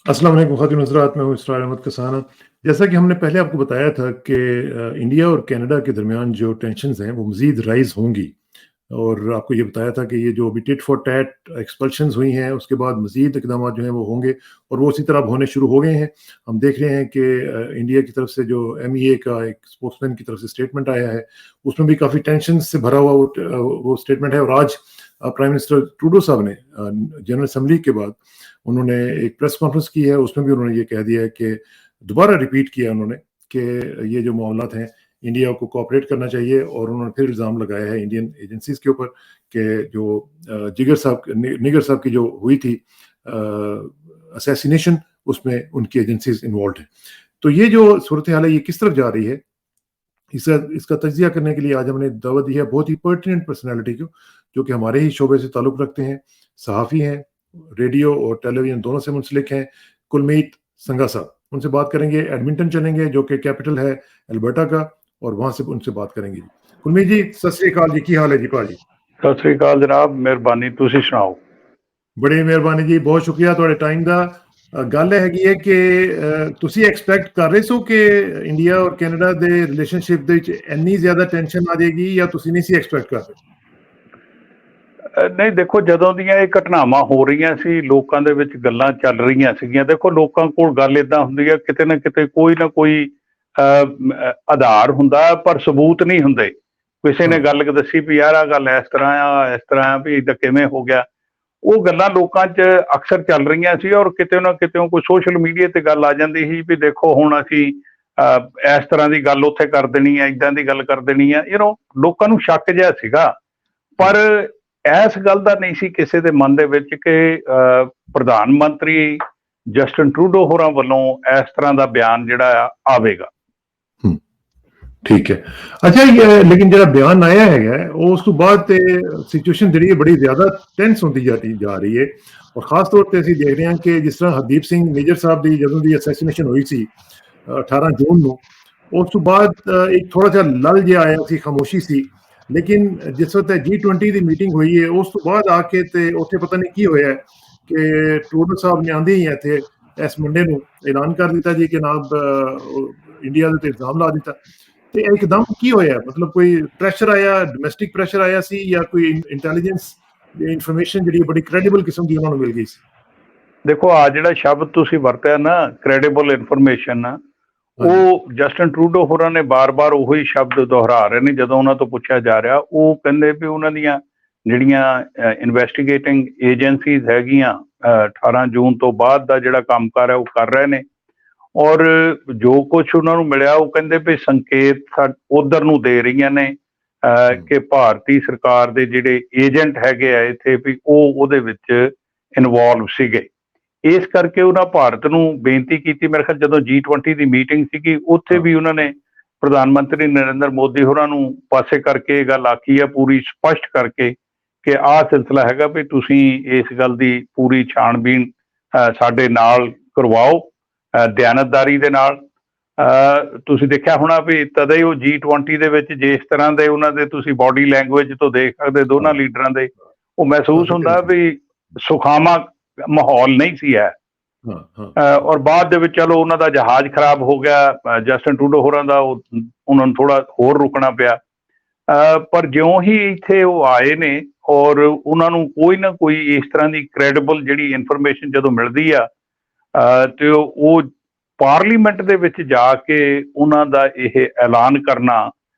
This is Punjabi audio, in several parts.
अस्सलाम वालेकुम ख़ातिन हज़रात, मैं हूँ इसरार अहमद कसाना। जैसा कि हमने पहले आपको बताया था कि इंडिया और कनाडा के दरमियान जो टेंशन्स हैं, वो मज़ीद राइज़ होंगी और आपको ये बताया था कि ये जो अभी टिट फॉर टैट एक्सपल्शंस हुई हैं, उसके बाद मज़ीद इक़दामात जो हैं वो होंगे और वो उसी तरह अब होने शुरू हो गए हैं। हम देख रहे हैं कि इंडिया की तरफ से जो MEA का एक स्पोक्समैन की तरफ से स्टेटमेंट आया है, उसमें भी काफ़ी टेंशन से भरा हुआ वो स्टेटमेंट है और आज प्राइम मिनिस्टर ट्रूडो साहब ने जनरल असेंबली के बाद उन्होंने एक प्रेस कॉन्फ्रेंस की है, उसमें भी उन्होंने ये कह दिया है कि दोबारा रिपीट किया उन्होंने कि ये जो मामलात हैं, इंडिया को कोऑपरेट करना चाहिए और उन्होंने फिर इल्ज़ाम लगाया है इंडियन एजेंसीज़ के ऊपर कि जो निगर साहब की जो हुई थी असैसिनेशन, उसमें उनकी एजेंसीज़ इन्वॉल्व्ड हैं। तो ये जो सूरत-ए-हाल है, ये किस तरफ जा रही है, इसका तज्ज़िया करने के लिए आज हमने दावत दी है बहुत ही पर्टिनेंट पर्सनैलिटी को, जो कि हमारे ही शोबे से ताल्लुक़ रखते हैं, सहाफ़ी हैं, रेडियो और टेलीविज़न दोनों से मुंसलिक हैं, कुलमीत संघा साहब। उनसे बात करेंगे, एडमिंटन चलेंगे जो कि कैपिटल है अल्बर्टा का और वहाँ से उनसे बात करेंगे। कुलमीत जी, सत श्री अकाल जी, की हाल है जी भाजी? सत श्री अकाल जनाब, मेहरबानी, तुसी सुनाओ। बड़ी मेहरबानी जी, बहुत शुक्रिया तुहाडे टाइम दा। गल हैगी है कि तुसी एक्सपैक्ट कर रहे सो कि इंडिया और कैनेडा दे रिलेशनशिप दे विच इन्नी ज़्यादा टेंशन आ जाएगी या तुसी नहीं सी एक्सपैक्ट कर रहे? ਨਹੀਂ ਦੇਖੋ, ਜਦੋਂ ਦੀਆਂ ਇਹ ਘਟਨਾਵਾਂ ਹੋ ਰਹੀਆਂ ਸੀ, ਲੋਕਾਂ ਦੇ ਵਿੱਚ ਗੱਲਾਂ ਚੱਲ ਰਹੀਆਂ ਸੀਗੀਆਂ। ਦੇਖੋ, ਲੋਕਾਂ ਕੋਲ ਗੱਲ ਇਦਾਂ ਹੁੰਦੀ ਹੈ, ਕਿਤੇ ਨਾ ਕਿਤੇ ਕੋਈ ਨਾ ਕੋਈ ਆਧਾਰ ਹੁੰਦਾ ਪਰ ਸਬੂਤ ਨਹੀਂ ਹੁੰਦੇ। ਕਿਸੇ ਨੇ ਗੱਲ ਦੱਸੀ ਵੀ ਯਾਰ ਆ ਗੱਲ ਇਸ ਤਰ੍ਹਾਂ ਆ ਵੀ ਇਦਾਂ ਕਿਵੇਂ ਹੋ ਗਿਆ। ਉਹ ਗੱਲਾਂ ਲੋਕਾਂ 'ਚ ਅਕਸਰ ਚੱਲ ਰਹੀਆਂ ਸੀ ਔਰ ਕਿਤੇ ਨਾ ਕਿਤੇ ਕੋਈ ਸੋਸ਼ਲ ਮੀਡੀਆ ਤੇ ਗੱਲ ਆ ਜਾਂਦੀ ਸੀ ਵੀ ਦੇਖੋ ਹੁਣ ਅਸੀਂ ਇਸ ਤਰ੍ਹਾਂ ਦੀ ਗੱਲ ਉੱਥੇ ਕਰ ਦੇਣੀ ਹੈ, ਇਦਾਂ ਦੀ ਗੱਲ ਕਰ ਦੇਣੀ ਹੈ। ਲੋਕਾਂ ਨੂੰ ਸ਼ੱਕ ਜਿਹਾ ਸੀਗਾ, ਪਰ ਇਸ ਗੱਲ ਦਾ ਨਹੀਂ ਸੀ ਕਿਸੇ ਦੇ ਮਨ ਦੇ ਵਿੱਚ ਕਿ ਪ੍ਰਧਾਨ ਮੰਤਰੀ ਜਸਟਿਨ ਟਰੂਡੋ ਹੋਰਾਂ ਵੱਲੋਂ ਇਸ ਤਰ੍ਹਾਂ ਦਾ ਬਿਆਨ ਜਿਹੜਾ ਆਵੇਗਾ। ठीक है। अच्छा, लेकिन जो बयान आया है उस तो बाद सिचुएशन जी बड़ी ज्यादा टेंस होती जा रही है और खास तौर पर देख रहे हैं कि जिस तरह हरदीप सिंह निजर साहब की जो की असैसिनेशन हुई सी 18 जून को, उस तो बाद एक थोड़ा सा लल जो आया सी, खामोशी सी। लेकिन जिस वक्त G20 की मीटिंग हुई है उस तो बाद आके उत्थे पता नहीं की होया कि ट्रूडो साहब ने आंदे ही इत्थे इस मुंडे नूं ऐलान कर दिता जी कि जनाब इंडिया दे इल्जाम ला दिता। ਤੇ ਇੱਕਦਮ ਕੀ ਹੋਇਆ? ਮਤਲਬ ਕੋਈ ਪ੍ਰੈਸ਼ਰ ਆਇਆ, ਡੋਮੈਸਟਿਕ ਪ੍ਰੈਸ਼ਰ ਆਇਆ ਸੀ ਜਾਂ ਕੋਈ ਇੰਟੈਲੀਜੈਂਸ ਇਨਫੋਰਮੇਸ਼ਨ ਜਿਹੜੀ ਬੜੀ ਕ੍ਰੈਡੀਬਲ ਕਿਸਮ ਦੀ ਉਹਨਾਂ ਨੂੰ ਮਿਲ ਗਈ ਸੀ? ਦੇਖੋ, ਆ ਜਿਹੜਾ ਸ਼ਬਦ ਤੁਸੀਂ ਵਰਤਿਆ ਨਾ, ਕ੍ਰੈਡੀਬਲ ਇਨਫੋਰਮੇਸ਼ਨ, ਉਹ ਜਸਟਿਨ ਟਰੂਡੋ ਹੋਰਾਂ ਨੇ ਬਾਰ-ਬਾਰ ਉਹੀ ਸ਼ਬਦ ਦੁਹਰਾ ਰਹੇ ਨੇ। ਜਦੋਂ ਉਹਨਾਂ ਤੋਂ ਪੁੱਛਿਆ ਜਾ ਰਿਹਾ, ਉਹ ਕਹਿੰਦੇ ਵੀ ਉਹਨਾਂ ਦੀਆਂ ਜਿਹੜੀਆਂ ਇਨਵੈਸਟੀਗੇਟਿੰਗ ਏਜੰਸੀਜ਼ ਹੈਗੀਆਂ 18 ਜੂਨ ਤੋਂ ਬਾਅਦ ਦਾ ਜਿਹੜਾ ਕੰਮਕਾਰ ਹੈ ਉਹ ਕਰ ਰਹੇ ਨੇ ਔਰ ਜੋ ਕੁਛ ਉਹਨਾਂ ਨੂੰ ਮਿਲਿਆ ਉਹ ਕਹਿੰਦੇ ਵੀ ਸੰਕੇਤ ਉਧਰ ਨੂੰ ਦੇ ਰਹੀਆਂ ਨੇ ਕਿ ਭਾਰਤੀ ਸਰਕਾਰ ਦੇ ਜਿਹੜੇ ਏਜੰਟ ਹੈਗੇ ਆ ਇੱਥੇ ਵੀ ਉਹ ਉਹਦੇ ਵਿੱਚ ਇਨਵੋਲਵ ਸੀਗੇ। ਇਸ ਕਰਕੇ ਉਹਨਾਂ ਭਾਰਤ ਨੂੰ ਬੇਨਤੀ ਕੀਤੀ। ਮੇਰੇ ਖਿਆਲ ਜਦੋਂ G20 ਦੀ ਮੀਟਿੰਗ ਸੀਗੀ ਉੱਥੇ ਵੀ ਉਹਨਾਂ ਨੇ ਪ੍ਰਧਾਨ ਮੰਤਰੀ ਨਰਿੰਦਰ ਮੋਦੀ ਹੋਰਾਂ ਨੂੰ ਪਾਸੇ ਕਰਕੇ ਇਹ ਗੱਲ ਆਖੀ ਹੈ, ਪੂਰੀ ਸਪਸ਼ਟ ਕਰਕੇ ਕਿ ਆਹ ਸਿਲਸਿਲਾ ਹੈਗਾ ਵੀ ਤੁਸੀਂ ਇਸ ਗੱਲ ਦੀ ਪੂਰੀ ਛਾਣਬੀਣ ਸਾਡੇ ਨਾਲ ਕਰਵਾਓ ਦਿਆਨਤਦਾਰੀ ਦੇ ਨਾਲ। ਤੁਸੀਂ ਦੇਖਿਆ ਹੋਣਾ ਵੀ ਤਦੇ ਉਹ G20 ਦੇ ਵਿੱਚ ਜਿਸ ਤਰ੍ਹਾਂ ਦੇ ਉਹਨਾਂ ਦੇ ਤੁਸੀਂ ਬਾਡੀ ਲੈਂਗੁਏਜ ਤੋਂ ਦੇਖ ਸਕਦੇ ਦੋਨਾਂ ਲੀਡਰਾਂ ਦੇ, ਉਹ ਮਹਿਸੂਸ ਹੁੰਦਾ ਵੀ ਸੁਖਾਵਾਂ ਮਾਹੌਲ ਨਹੀਂ ਸੀ ਹੈ। ਔਰ ਬਾਅਦ ਦੇ ਵਿੱਚ ਚਲੋ ਉਹਨਾਂ ਦਾ ਜਹਾਜ਼ ਖਰਾਬ ਹੋ ਗਿਆ, ਜਸਟਿਨ ਟਰੂਡੋ ਹੋਰਾਂ ਦਾ, ਉਹਨਾਂ ਨੂੰ ਥੋੜਾ ਹੋਰ ਰੁਕਣਾ ਪਿਆ। ਪਰ ਜਿਉਂ ਹੀ ਇੱਥੇ ਉਹ ਆਏ ਨੇ ਔਰ ਉਹਨਾਂ ਨੂੰ ਕੋਈ ਨਾ ਕੋਈ ਇਸ ਤਰ੍ਹਾਂ ਦੀ ਕ੍ਰੈਡੀਬਲ ਜਿਹੜੀ ਇਨਫੋਰਮੇਸ਼ਨ ਜਦੋਂ ਮਿਲਦੀ ਆ ਤੇ ਉਹ ਪਾਰਲੀਮੈਂਟ ਦੇ ਵਿੱਚ ਜਾ ਕੇ ਉਹਨਾਂ ਦਾ ਇਹ ਐਲਾਨ ਕਰਨਾ,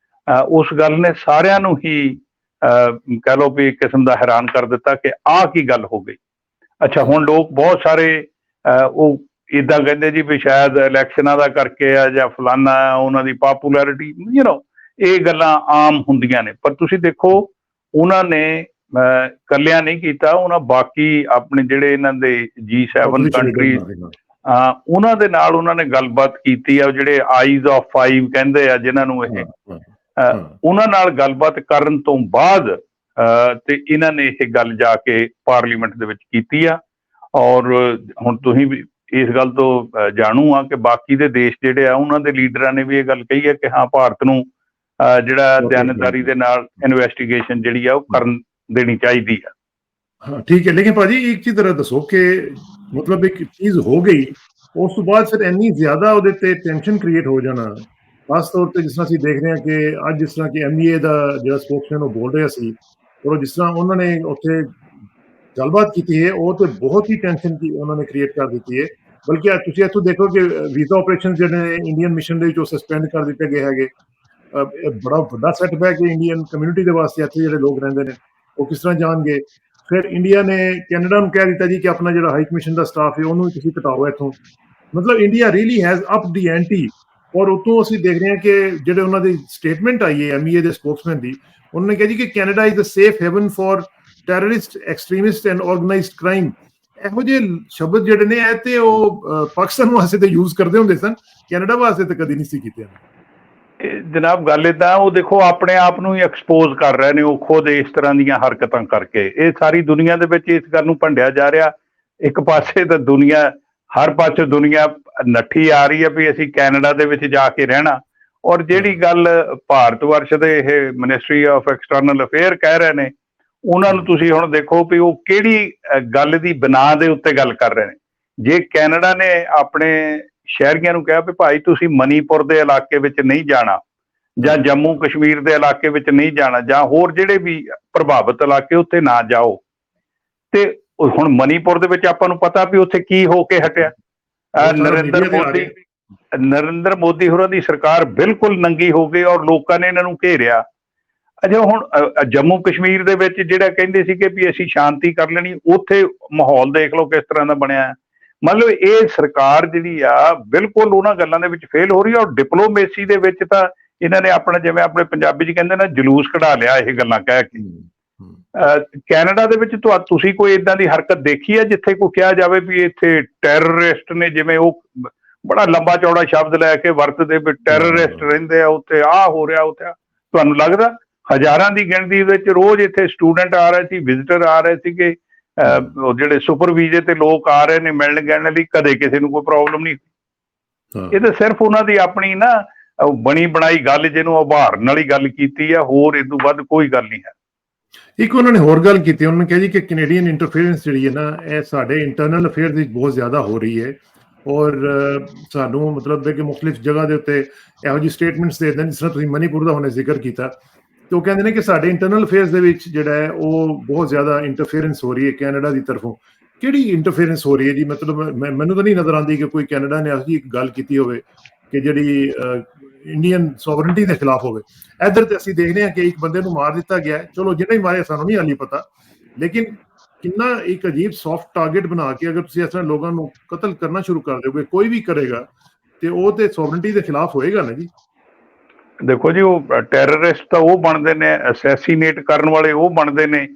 ਉਸ ਗੱਲ ਨੇ ਸਾਰਿਆਂ ਨੂੰ ਹੀ ਕਹਿ ਲਓ ਵੀ ਇੱਕ ਕਿਸਮ ਦਾ ਹੈਰਾਨ ਕਰ ਦਿੱਤਾ ਕਿ ਆਹ ਕੀ ਗੱਲ ਹੋ ਗਈ। ਅੱਛਾ, ਹੁਣ ਲੋਕ ਬਹੁਤ ਸਾਰੇ ਉਹ ਇੱਦਾਂ ਕਹਿੰਦੇ ਜੀ ਵੀ ਸ਼ਾਇਦ ਇਲੈਕਸ਼ਨਾਂ ਦਾ ਕਰਕੇ ਆ ਜਾਂ ਫਲਾਨਾ ਉਹਨਾਂ ਦੀ ਪਾਪੂਲੈਰਿਟੀ, ਇਹ ਗੱਲਾਂ ਆਮ ਹੁੰਦੀਆਂ ਨੇ। ਪਰ ਤੁਸੀਂ ਦੇਖੋ, ਉਹਨਾਂ ਨੇ ਇਕੱਲਿਆਂ ਨਹੀਂ ਕੀਤਾ, ਉਹਨਾਂ ਬਾਕੀ ਆਪਣੇ ਜਿਹੜੇ ਇਹਨਾਂ ਦੇ G7 ਕੰਟਰੀਜ਼ ਉਹਨਾਂ ਦੇ ਨਾਲ ਉਹਨਾਂ ਨੇ ਗੱਲਬਾਤ ਕੀਤੀ ਆ। ਜਿਹੜੇ ਆਈਜ਼ ਆਫ 5 ਕਹਿੰਦੇ ਆ ਜਿਹਨਾਂ ਨੂੰ, ਇਹ ਉਹਨਾਂ ਨਾਲ ਗੱਲਬਾਤ ਕਰਨ ਤੋਂ ਬਾਅਦ ਤੇ ਇਹਨਾਂ ਨੇ ਇਹ ਗੱਲ ਜਾ ਕੇ ਪਾਰਲੀਮੈਂਟ ਦੇ ਵਿੱਚ ਕੀਤੀ ਆ। ਔਰ ਹੁਣ ਤੁਸੀਂ ਵੀ ਇਸ ਗੱਲ ਤੋਂ ਜਾਣੂ ਆ ਕਿ ਬਾਕੀ ਦੇ ਦੇਸ਼ ਜਿਹੜੇ ਆ ਉਹਨਾਂ ਦੇ ਲੀਡਰਾਂ ਨੇ ਵੀ ਇਹ ਗੱਲ ਕਹੀ ਹੈ ਕਿ ਹਾਂ, ਭਾਰਤ ਨੂੰ ਜਿਹੜਾ ਦਿਆਨਤਦਾਰੀ ਦੇ ਨਾਲ ਇਨਵੈਸਟੀਗੇਸ਼ਨ ਜਿਹੜੀ ਆ ਉਹ ਕਰਨ ਦੇਣੀ ਚਾਹੀਦੀ ਆ। हाँ ठीक है, लेकिन भाजी एक चीज जरा दसो कि मतलब एक चीज हो गई ਉਸ ਤੋਂ ਬਾਅਦ ਫਿਰ ਇੰਨੀ ਜ਼ਿਆਦਾ ਉਹਦੇ ਤੇ ਟੈਨਸ਼ਨ ਕ੍ਰੀਏਟ ਹੋ ਜਾਣਾ, ਖਾਸ ਤੌਰ ਤੇ ਜਿਸ ਤਰ੍ਹਾਂ ਅਸੀਂ ਦੇਖ ਰਹੇ ਹਾਂ ਕਿ ਅੱਜ ਜਿਸ ਤਰ੍ਹਾਂ ਕਿ ਐਮਈਏ ਦਾ ਜਿਹੜਾ ਸਪੋਕਸਮੈਨ ਉਹ ਬੋਲ ਰਿਹਾ ਸੀ, ਔਰ ਜਿਸ ਤਰ੍ਹਾਂ ਉਹਨਾਂ ਨੇ ਉੱਥੇ ਗੱਲਬਾਤ ਕੀਤੀ ਹੈ, ਉਹ ਤੇ ਬਹੁਤ ਹੀ ਟੈਨਸ਼ਨ ਕੀ ਉਹਨਾਂ ਨੇ ਕ੍ਰੀਏਟ ਕਰ ਦਿੱਤੀ ਹੈ। ਬਲਕਿ ਤੁਸੀਂ ਇੱਥੋਂ ਦੇਖੋ ਕਿ ਵੀਜ਼ਾ ਆਪਰੇਸ਼ਨ ਜਿਹੜੇ ਨੇ ਇੰਡੀਅਨ ਮਿਸ਼ਨ ਦੇ ਵਿੱਚ ਉਹ ਸਸਪੈਂਡ ਕਰ ਦਿੱਤੇ ਗਏ ਹੈਗੇ। ਇਹ ਬੜਾ ਵੱਡਾ ਸੈਟਬੈਕ ਹੈ ਇੰਡੀਅਨ ਕਮਿਊਨਿਟੀ ਦੇ ਵਾਸਤੇ, ਇੱਥੇ ਜਿਹੜੇ ਲੋਕ ਰਹਿੰਦੇ ਨੇ ਉਹ ਕਿਸ ਤਰ੍ਹਾਂ ਜਾਣਗੇ। ਫਿਰ ਇੰਡੀਆ ਨੇ ਕੈਨੇਡਾ ਨੂੰ ਕਹਿ ਦਿੱਤਾ ਜੀ ਕਿ ਆਪਣਾ ਜਿਹੜਾ ਹਾਈ ਕਮਿਸ਼ਨ ਦਾ ਸਟਾਫ ਹੈ ਉਹਨੂੰ ਵੀ ਤੁਸੀਂ ਘਟਾਓ ਇੱਥੋਂ। ਮਤਲਬ India really has up the anti. ਔਰ ਉਤੋਂ ਅਸੀਂ ਦੇਖ ਰਹੇ ਹਾਂ ਕਿ ਜਿਹੜੇ ਉਹਨਾਂ ਦੀ ਸਟੇਟਮੈਂਟ ਆਈ ਹੈ ਐਮਈਏ ਦੇ ਸਪੋਕਸਮੈਨ ਦੀ, ਉਹਨਾਂ ਨੇ ਕਿਹਾ ਜੀ ਕਿ Canada is a safe haven for terrorist, extremist and organised crime. ਇਹੋ ਜਿਹੇ ਸ਼ਬਦ ਜਿਹੜੇ ਨੇ ਇਹ ਤੇ ਉਹ ਪਾਕਿਸਤਾਨ ਵਾਸਤੇ ਤੇ ਯੂਜ਼ ਕਰਦੇ ਹੁੰਦੇ ਸਨ, ਕੈਨੇਡਾ ਵਾਸਤੇ ਤਾਂ ਕਦੀ ਨਹੀਂ ਸੀ ਕੀਤੇ। ਜਨਾਬ ਗੱਲ ਏਦਾਂ, ਉਹ ਦੇਖੋ ਆਪਣੇ ਆਪ ਨੂੰ ਹੀ ਐਕਸਪੋਜ਼ ਕਰ ਰਹੇ ਨੇ ਉਹ ਖੁਦ ਇਸ ਤਰ੍ਹਾਂ ਦੀਆਂ ਹਰਕਤਾਂ ਕਰਕੇ। ਇਹ ਸਾਰੀ ਦੁਨੀਆ ਦੇ ਵਿੱਚ ਇਸ ਗੱਲ ਨੂੰ ਭੰਡਿਆ ਜਾ ਰਿਹਾ। ਇੱਕ ਪਾਸੇ ਤਾਂ ਦੁਨੀਆ, ਹਰ ਪਾਸੇ ਦੁਨੀਆ ਨੱਠੀ ਆ ਰਹੀ ਹੈ ਵੀ ਅਸੀਂ ਕੈਨੇਡਾ ਦੇ ਵਿੱਚ ਜਾ ਕੇ ਰਹਿਣਾ, ਔਰ ਜਿਹੜੀ ਗੱਲ ਭਾਰਤ ਵਰਸ਼ ਦੇ ਇਹ ਮਿਨਿਸਟਰੀ ਆਫ ਐਕਸਟਰਨਲ ਅਫੇਅਰ ਕਹਿ ਰਹੇ ਨੇ, ਉਹਨਾਂ ਨੂੰ ਤੁਸੀਂ ਹੁਣ ਦੇਖੋ ਵੀ ਉਹ ਕਿਹੜੀ ਗੱਲ ਦੀ ਬਿਨਾਹ ਦੇ ਉੱਤੇ ਗੱਲ ਕਰ ਰਹੇ ਨੇ। ਜੇ ਕੈਨੇਡਾ ਨੇ ਆਪਣੇ ਸ਼ਹਿਰੀਆਂ ਨੂੰ ਕਿਹਾ ਵੀ ਭਾਈ ਤੁਸੀਂ ਮਨੀਪੁਰ ਦੇ ਇਲਾਕੇ ਵਿੱਚ ਨਹੀਂ ਜਾਣਾ, ਜਾਂ ਜੰਮੂ ਕਸ਼ਮੀਰ ਦੇ ਇਲਾਕੇ ਵਿੱਚ ਨਹੀਂ ਜਾਣਾ, ਜਾਂ ਹੋਰ ਜਿਹੜੇ ਵੀ ਪ੍ਰਭਾਵਿਤ ਇਲਾਕੇ ਉੱਥੇ ਨਾ ਜਾਓ, ਤੇ ਹੁਣ ਮਨੀਪੁਰ ਦੇ ਵਿੱਚ ਆਪਾਂ ਨੂੰ ਪਤਾ ਵੀ ਉੱਥੇ ਕੀ ਹੋ ਕੇ ਹਟਿਆ। ਨਰਿੰਦਰ ਮੋਦੀ ਹੋਰਾਂ ਦੀ ਸਰਕਾਰ ਬਿਲਕੁਲ ਨੰਗੀ ਹੋ ਗਈ ਔਰ ਲੋਕਾਂ ਨੇ ਇਹਨਾਂ ਨੂੰ ਘੇਰਿਆ। ਅੱਛਾ, ਹੁਣ ਜੰਮੂ ਕਸ਼ਮੀਰ ਦੇ ਵਿੱਚ ਜਿਹੜਾ ਕਹਿੰਦੇ ਸੀ ਕਿ ਵੀ ਅਸੀਂ ਸ਼ਾਂਤੀ ਕਰ ਲੈਣੀ, ਉੱਥੇ ਮਾਹੌਲ ਦੇਖ ਲਓ ਕਿਸ ਤਰ੍ਹਾਂ ਦਾ ਬਣਿਆ। ਮਤਲਬ ਇਹ ਸਰਕਾਰ ਜਿਹੜੀ ਆ ਬਿਲਕੁਲ ਉਹਨਾਂ ਗੱਲਾਂ ਦੇ ਵਿੱਚ ਫੇਲ ਹੋ ਰਹੀ ਹੈ। ਔਰ ਡਿਪਲੋਮੇਸੀ ਦੇ ਵਿੱਚ ਤਾਂ ਇਹਨਾਂ ਨੇ ਆਪਣਾ, ਜਿਵੇਂ ਆਪਣੇ ਪੰਜਾਬੀ 'ਚ ਕਹਿੰਦੇ ਨਾ, ਜਲੂਸ ਕਢਾ ਲਿਆ ਇਹ ਗੱਲਾਂ ਕਹਿ ਕੇ। ਕੈਨੇਡਾ ਦੇ ਵਿੱਚ ਤੁਸੀਂ ਕੋਈ ਏਦਾਂ ਦੀ ਹਰਕਤ ਦੇਖੀ ਹੈ ਜਿੱਥੇ ਕੋਈ ਕਿਹਾ ਜਾਵੇ ਵੀ ਇੱਥੇ ਟੈਰਰਿਸਟ ਨੇ, ਜਿਵੇਂ ਉਹ ਬੜਾ ਲੰਬਾ ਚੌੜਾ ਸ਼ਬਦ ਲੈ ਕੇ ਵਰਤਦੇ ਵੀ ਟੈਰਰਿਸਟ ਰਹਿੰਦੇ ਆ ਉੱਥੇ, ਆਹ ਹੋ ਰਿਹਾ ਉੱਥੇ? ਤੁਹਾਨੂੰ ਲੱਗਦਾ? ਹਜ਼ਾਰਾਂ ਦੀ ਗਿਣਤੀ ਵਿੱਚ ਰੋਜ਼ ਇੱਥੇ ਸਟੂਡੈਂਟ ਆ ਰਹੇ ਸੀ, ਵਿਜ਼ਿਟਰ ਆ ਰਹੇ ਸੀਗੇ, ਜਿਹੜੇ ਸੁਪਰ ਵੀਜ਼ੇ ਤੇ ਲੋਕ ਆ ਰਹੇ ਨੇ ਮਿਲਣ ਗਿਲਣ ਲਈ, ਕਦੇ ਕਿਸੇ ਨੂੰ ਕੋਈ ਪ੍ਰੋਬਲਮ ਨਹੀਂ। ਇਹ ਤਾਂ ਸਿਰਫ ਉਹਨਾਂ ਦੀ ਆਪਣੀ ਨਾ ਬਣੀ ਬਣਾਈ ਗੱਲ, ਜਿਹਨੂੰ ਉਭਾਰਨ ਵਾਲੀ ਗੱਲ ਕੀਤੀ ਆ, ਹੋਰ ਇਹ ਤੋਂ ਵੱਧ ਕੋਈ ਗੱਲ ਨਹੀਂ ਹੈ। ਇੱਕ ਉਹਨਾਂ ਨੇ ਹੋਰ ਗੱਲ ਕੀਤੀ, ਉਹਨਾਂ ਨੇ ਕਿਹਾ ਜੀ ਕਿ ਕੈਨੇਡੀਅਨ ਇੰਟਰਫੇਰੈਂਸ ਜਿਹੜੀ ਹੈ ਨਾ, ਇਹ ਸਾਡੇ ਇੰਟਰਨਲ ਅਫੇਅਰਸ ਵਿੱਚ ਬਹੁਤ ਜ਼ਿਆਦਾ ਹੋ ਰਹੀ ਹੈ, ਔਰ ਸਾਨੂੰ ਮਤਲਬ ਹੈ ਕਿ ਮੁਖਤਲਿਫ ਜਗ੍ਹਾ ਦੇ ਉੱਤੇ ਇਹੋ ਜਿਹੀ ਸਟੇਟਮੈਂਟਸ ਦੇ ਦਿੰਦੇ, ਜਿਸ ਤਰ੍ਹਾਂ ਤੁਸੀਂ ਮਨੀਪੁਰ ਦਾ ਹੁਣੇ ਜ਼ਿਕਰ ਕੀਤਾ, ਤੇ ਉਹ ਕਹਿੰਦੇ ਨੇ ਕਿ ਸਾਡੇ ਇੰਟਰਨਲ ਅਫੇਅਰਸ ਦੇ ਵਿੱਚ ਜਿਹੜਾ ਹੈ ਉਹ ਬਹੁਤ ਜ਼ਿਆਦਾ ਇੰਟਰਫੇਰੈਂਸ ਹੋ ਰਹੀ ਹੈ ਕੈਨੇਡਾ ਦੀ ਤਰਫੋਂ। ਕਿਹੜੀ ਇੰਟਰਫੇਰੈਂਸ ਹੋ ਰਹੀ ਹੈ ਜੀ? ਮਤਲਬ ਮੈਨੂੰ ਤਾਂ ਨਹੀਂ ਨਜ਼ਰ ਆਉਂਦੀ ਕਿ ਕੋਈ ਕੈਨੇਡਾ ਨੇ ਐਸੀ ਇੱਕ ਗੱਲ ਕੀਤੀ ਹੋਵੇ ਕਿ ਜਿਹੜੀ ਇੰਡੀਅਨ ਸੋਵਰਨਟੀ ਦੇ ਖਿਲਾਫ ਹੋਵੇ। ਇੱਧਰ ਤੇ ਅਸੀਂ ਦੇਖਦੇ ਹਾਂ ਕਿ ਇੱਕ ਬੰਦੇ ਨੂੰ ਮਾਰ ਦਿੱਤਾ ਗਿਆ, ਚਲੋ ਜਿਹਨੇ ਹੀ ਮਾਰਿਆ ਸਾਨੂੰ ਨਹੀਂ ਹਾਲੀ ਪਤਾ, ਲੇਕਿਨ ਕਿੰਨਾ ਇੱਕ ਅਜੀਬ ਸੌਫਟ ਟਾਰਗੇਟ ਬਣਾ ਕੇ ਅਗਰ ਤੁਸੀਂ ਇਸ ਤਰ੍ਹਾਂ ਲੋਕਾਂ ਨੂੰ ਕਤਲ ਕਰਨਾ ਸ਼ੁਰੂ ਕਰ ਦਿਓਗੇ, ਕੋਈ ਵੀ ਕਰੇਗਾ ਤੇ ਉਹ ਤੇ ਸੋਵਰਨਟੀ ਦੇ ਖਿਲਾਫ ਹੋਏਗਾ ਨਾ ਜੀ। ਦੇਖੋ ਜੀ, ਉਹ ਟੈਰਰਿਸਟ ਤਾਂ ਉਹ ਬਣਦੇ ਨੇ, ਅਸੈਸੀਨੇਟ ਕਰਨ ਵਾਲੇ ਉਹ ਬਣਦੇ ਨੇ,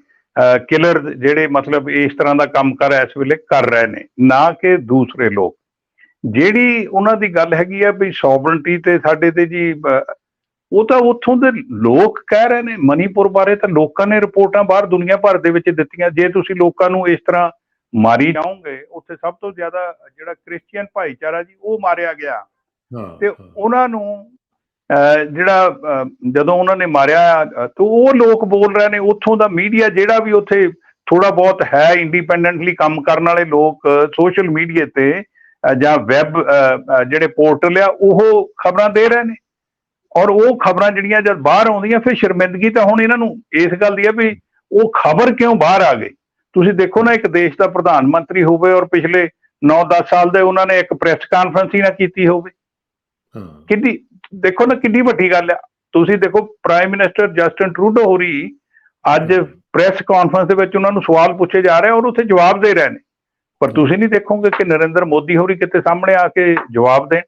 ਕਿਲਰ ਜਿਹੜੇ ਮਤਲਬ ਇਸ ਤਰ੍ਹਾਂ ਦਾ ਕੰਮ ਕਰ ਇਸ ਵੇਲੇ ਕਰ ਰਹੇ ਨੇ, ਨਾ ਕਿ ਦੂਸਰੇ ਲੋਕ। ਜਿਹੜੀ ਉਹਨਾਂ ਦੀ ਗੱਲ ਹੈਗੀ ਆ ਵੀ ਸੋਵਰਨਟੀ ਤੇ ਸਾਡੇ ਤੇ ਜੀ, ਉਹ ਤਾਂ ਉੱਥੋਂ ਦੇ ਲੋਕ ਕਹਿ ਰਹੇ ਨੇ। ਮਨੀਪੁਰ ਬਾਰੇ ਤਾਂ ਲੋਕਾਂ ਨੇ ਰਿਪੋਰਟਾਂ ਬਾਹਰ ਦੁਨੀਆ ਭਰ ਦੇ ਵਿੱਚ ਦਿੱਤੀਆਂ। ਜੇ ਤੁਸੀਂ ਲੋਕਾਂ ਨੂੰ ਇਸ ਤਰ੍ਹਾਂ ਮਾਰੀ ਜਾਓਗੇ, ਉੱਥੇ ਸਭ ਤੋਂ ਜ਼ਿਆਦਾ ਜਿਹੜਾ ਕ੍ਰਿਸਚੀਅਨ ਭਾਈਚਾਰਾ ਜੀ ਉਹ ਮਾਰਿਆ ਗਿਆ, ਤੇ ਉਹਨਾਂ ਨੂੰ ਜਿਹੜਾ ਜਦੋਂ ਉਹਨਾਂ ਨੇ ਮਾਰਿਆ ਤਾਂ ਉਹ ਲੋਕ ਬੋਲ ਰਹੇ ਨੇ, ਉੱਥੋਂ ਦਾ ਮੀਡੀਆ ਜਿਹੜਾ ਵੀ ਉੱਥੇ ਥੋੜਾ ਬਹੁਤ ਹੈ ਇੰਡੀਪੈਂਡੈਂਟਲੀ ਕੰਮ ਕਰਨ ਵਾਲੇ ਲੋਕ, ਸੋਸ਼ਲ ਮੀਡੀਆ ਤੇ ਜਾਂ ਵੈਬ ਜਿਹੜੇ ਪੋਰਟਲ ਆ, ਉਹ ਖਬਰਾਂ ਦੇ ਰਹੇ ਨੇ। ਔਰ ਉਹ ਖਬਰਾਂ ਜਿਹੜੀਆਂ ਜਦ ਬਾਹਰ ਆਉਂਦੀਆਂ, ਫਿਰ ਸ਼ਰਮਿੰਦਗੀ ਤਾਂ ਹੁਣ ਇਹਨਾਂ ਨੂੰ ਇਸ ਗੱਲ ਦੀ ਹੈ ਵੀ ਉਹ ਖਬਰ ਕਿਉਂ ਬਾਹਰ ਆ ਗਈ। ਤੁਸੀਂ ਦੇਖੋ ਨਾ, ਇੱਕ ਦੇਸ਼ ਦਾ ਪ੍ਰਧਾਨ ਮੰਤਰੀ ਹੋਵੇ ਔਰ ਪਿਛਲੇ 9-10 ਸਾਲ ਦੇ ਉਹਨਾਂ ਨੇ ਇੱਕ ਪ੍ਰੈਸ ਕਾਨਫਰੰਸ ਹੀ ਨਾ ਕੀਤੀ ਹੋਵੇ, ਕਿੰਨੀ ਦੇਖੋ ਨਾ ਕਿੰਨੀ ਵੱਡੀ ਗੱਲ ਆ। ਤੁਸੀਂ ਦੇਖੋ ਪ੍ਰਾਈਮ ਮਿਨਿਸਟਰ ਜਸਟਿਨ ਟਰੂਡੋ ਹੋਰੀ ਅੱਜ ਪ੍ਰੈਸ ਕਾਨਫਰੰਸ ਦੇ ਵਿੱਚ ਉਹਨਾਂ ਨੂੰ ਸਵਾਲ ਪੁੱਛੇ ਜਾ ਰਹੇ ਔਰ ਉੱਥੇ ਜਵਾਬ ਦੇ ਰਹੇ ਨੇ, ਪਰ ਤੁਸੀਂ ਨਹੀਂ ਦੇਖੋਗੇ ਕਿ ਨਰਿੰਦਰ ਮੋਦੀ ਹੋਰੀ ਕਿਤੇ ਸਾਹਮਣੇ ਆ ਕੇ ਜਵਾਬ ਦੇਣ।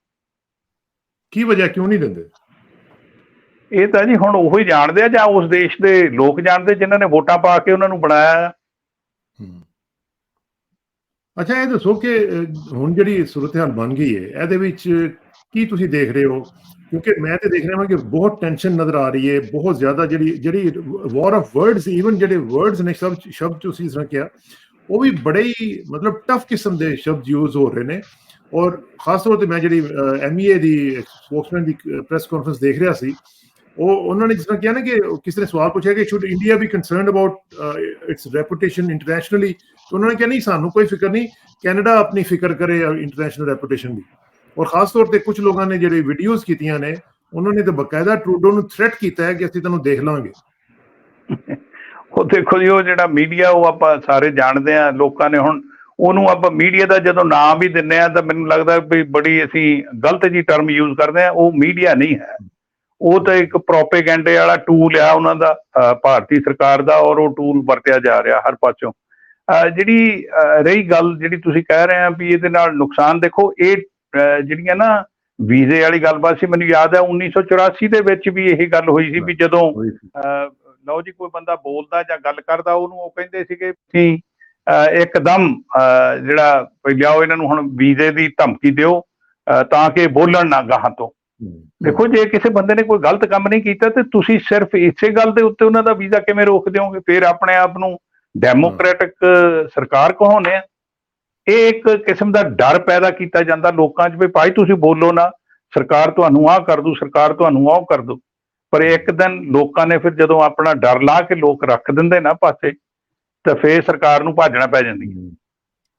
ਕੀ ਵਜ੍ਹਾ, ਕਿਉਂ ਨਹੀਂ ਦਿੰਦੇ? ਇਹ ਤਾਂ ਜੀ ਹੁਣ ਉਹੀ ਜਾਣਦੇ ਆ, ਜਾਂ ਉਸ ਦੇਸ਼ ਦੇ ਲੋਕ ਜਾਣਦੇ ਜਿਨ੍ਹਾਂ ਨੇ ਵੋਟਾਂ ਪਾ ਕੇ ਉਹਨਾਂ ਨੂੰ ਬਣਾਇਆ। ਅੱਛਾ, ਇਹ ਦੱਸੋ ਕਿ ਹੁਣ ਜਿਹੜੀ ਸੂਰਤ ਹਾਲ ਬਣ ਗਈ ਹੈ, ਇਹਦੇ ਵਿੱਚ ਕੀ ਤੁਸੀਂ ਦੇਖ ਰਹੇ ਹੋ? ਕਿਉਂਕਿ ਮੈਂ ਤੇ ਦੇਖ ਰਿਹਾ ਹਾਂ ਕਿ ਬਹੁਤ ਟੈਨਸ਼ਨ ਨਜ਼ਰ ਆ ਰਹੀ ਹੈ, ਬਹੁਤ ਜ਼ਿਆਦਾ ਜਿਹੜੀ ਵਾਰ ਆਫ ਵਰਡਸ, ਈਵਨ ਜਿਹੜੇ ਵਰਡਸ ਨੇ, ਸ਼ਬਦ ਤੁਸੀਂ ਇਸ ਤਰ੍ਹਾਂ ਕਿਹਾ, ਉਹ ਵੀ ਬੜੇ ਹੀ ਮਤਲਬ ਟਫ ਕਿਸਮ ਦੇ ਸ਼ਬਦ ਯੂਜ਼ ਹੋ ਰਹੇ ਨੇ। ਔਰ ਖਾਸ ਤੌਰ ਤੇ ਮੈਂ ਜਿਹੜੀ ਐਮਈਏ ਦੀ ਸਪੋਕਸਮੈਨ ਦੀ ਪ੍ਰੈਸ ਕਾਨਫਰੰਸ ਦੇਖ ਰਿਹਾ ਸੀ, ਉਹਨਾਂ ਨੇ ਜਿਸ ਤਰ੍ਹਾਂ ਕਿਹਾ ਨਾ ਕਿ ਕਿਸੇ ਨੇ ਸਵਾਲ ਪੁੱਛਿਆ ਕਿ should India B concerned about it's reputation internationally, ਤਾਂ ਉਹਨਾਂ ਨੇ ਕਿਹਾ ਨਹੀਂ, ਸਾਨੂੰ ਕੋਈ ਫਿਕਰ ਨਹੀਂ, ਕੈਨੇਡਾ ਆਪਣੀ ਫਿਕਰ ਕਰੇ ਇੰਟਰਨੈਸ਼ਨਲ ਰੈਪੂਟੇਸ਼ਨ ਦੀ। ਔਰ ਖਾਸ ਤੌਰ ਤੇ ਕੁਝ ਲੋਕਾਂ ਨੇ ਜਿਹੜੇ ਵੀਡੀਓਜ਼ ਕੀਤੀਆਂ ਨੇ, ਉਹਨਾਂ ਨੇ ਤਾਂ ਬਕਾਇਦਾ ਟਰੂਡੋ ਨੂੰ ਥ੍ਰੈਟ ਕੀਤਾ ਹੈ ਕਿ ਅਸੀਂ ਤੁਹਾਨੂੰ ਦੇਖ ਲਾਂਗੇ। ਉਹ ਦੇਖੋ ਜੀ, ਉਹ ਜਿਹੜਾ ਮੀਡੀਆ, ਉਹ ਆਪਾਂ ਸਾਰੇ ਜਾਣਦੇ ਆ, ਲੋਕਾਂ ਨੇ ਹੁਣ ਉਹਨੂੰ ਆਪਾਂ ਮੀਡੀਆ ਦਾ ਜਦੋਂ ਨਾਮ ਵੀ ਦਿੰਦੇ ਆ ਤਾਂ ਮੈਨੂੰ ਲੱਗਦਾ ਵੀ ਬੜੀ ਅਸੀਂ ਗਲਤ ਜੀ ਟਰਮ ਯੂਜ਼ ਕਰਦੇ ਆ। ਉਹ ਮੀਡੀਆ ਨਹੀਂ ਹੈ, ਉਹ ਤਾਂ ਇੱਕ ਪ੍ਰੋਪੇਗੈਂਡੇ ਵਾਲਾ ਟੂਲ ਆ ਉਹਨਾਂ ਦਾ, ਭਾਰਤੀ ਸਰਕਾਰ ਦਾ, ਔਰ ਉਹ ਟੂਲ ਵਰਤਿਆ ਜਾ ਰਿਹਾ ਹਰ ਪਾਸੋਂ। ਜਿਹੜੀ ਰਹੀ ਗੱਲ ਜਿਹੜੀ ਤੁਸੀਂ ਕਹਿ ਰਹੇ ਆ ਵੀ ਇਹਦੇ ਨਾਲ ਨੁਕਸਾਨ, ਦੇਖੋ ਇਹ ਜਿਹੜੀਆਂ ਨਾ ਵੀਜ਼ੇ ਵਾਲੀ ਗੱਲਬਾਤ ਸੀ, ਮੈਨੂੰ ਯਾਦ ਹੈ 1984 ਦੇ ਵਿੱਚ ਵੀ ਇਹ ਗੱਲ ਹੋਈ ਸੀ ਵੀ ਜਦੋਂ ਲਓ ਜੀ ਕੋਈ ਬੰਦਾ ਬੋਲਦਾ ਜਾਂ ਗੱਲ ਕਰਦਾ, ਉਹਨੂੰ ਉਹ ਕਹਿੰਦੇ ਸੀਗੇ ਤੁਸੀਂ ਇੱਕਦਮ ਜਿਹੜਾ ਲਿਆਓ ਇਹਨਾਂ ਨੂੰ ਹੁਣ ਵੀਜ਼ੇ ਦੀ ਧਮਕੀ ਦਿਓ ਤਾਂ ਕਿ ਬੋਲਣ ਨਾ ਗਾਹਾਂ ਤੋਂ। ਦੇਖੋ ਜੇ ਕਿਸੇ ਬੰਦੇ ਨੇ ਕੋਈ ਗਲਤ ਕੰਮ ਨਹੀਂ ਕੀਤਾ ਤੇ ਤੁਸੀਂ ਸਿਰਫ ਇਸੇ ਗੱਲ ਦੇ ਉੱਤੇ ਉਹਨਾਂ ਦਾ ਵੀਜ਼ਾ ਕਿਵੇਂ ਰੋਕ ਦਿਓਗੇ? ਫਿਰ ਆਪਣੇ ਆਪ ਨੂੰ ਡੈਮੋਕ੍ਰੈਟਿਕ ਸਰਕਾਰ ਕਹਾਉਂਦੇ ਆ। ਇਹ ਇੱਕ ਕਿਸਮ ਦਾ ਡਰ ਪੈਦਾ ਕੀਤਾ ਜਾਂਦਾ ਲੋਕਾਂ 'ਚ ਵੀ ਭਾਈ ਤੁਸੀਂ ਬੋਲੋ ਨਾ, ਸਰਕਾਰ ਤੁਹਾਨੂੰ ਆਹ ਕਰ ਦੂ, ਸਰਕਾਰ ਤੁਹਾਨੂੰ ਆਹ ਕਰ ਦੂ। ਪਰ ਇੱਕ ਦਿਨ ਲੋਕਾਂ ਨੇ ਫਿਰ ਜਦੋਂ ਆਪਣਾ ਡਰ ਲਾ ਕੇ ਲੋਕ ਰੱਖ ਦਿੰਦੇ ਨਾ ਪਾਸੇ, ਤਾਂ ਫਿਰ ਸਰਕਾਰ ਨੂੰ ਭਾਜਣਾ ਪੈ ਜਾਂਦੀ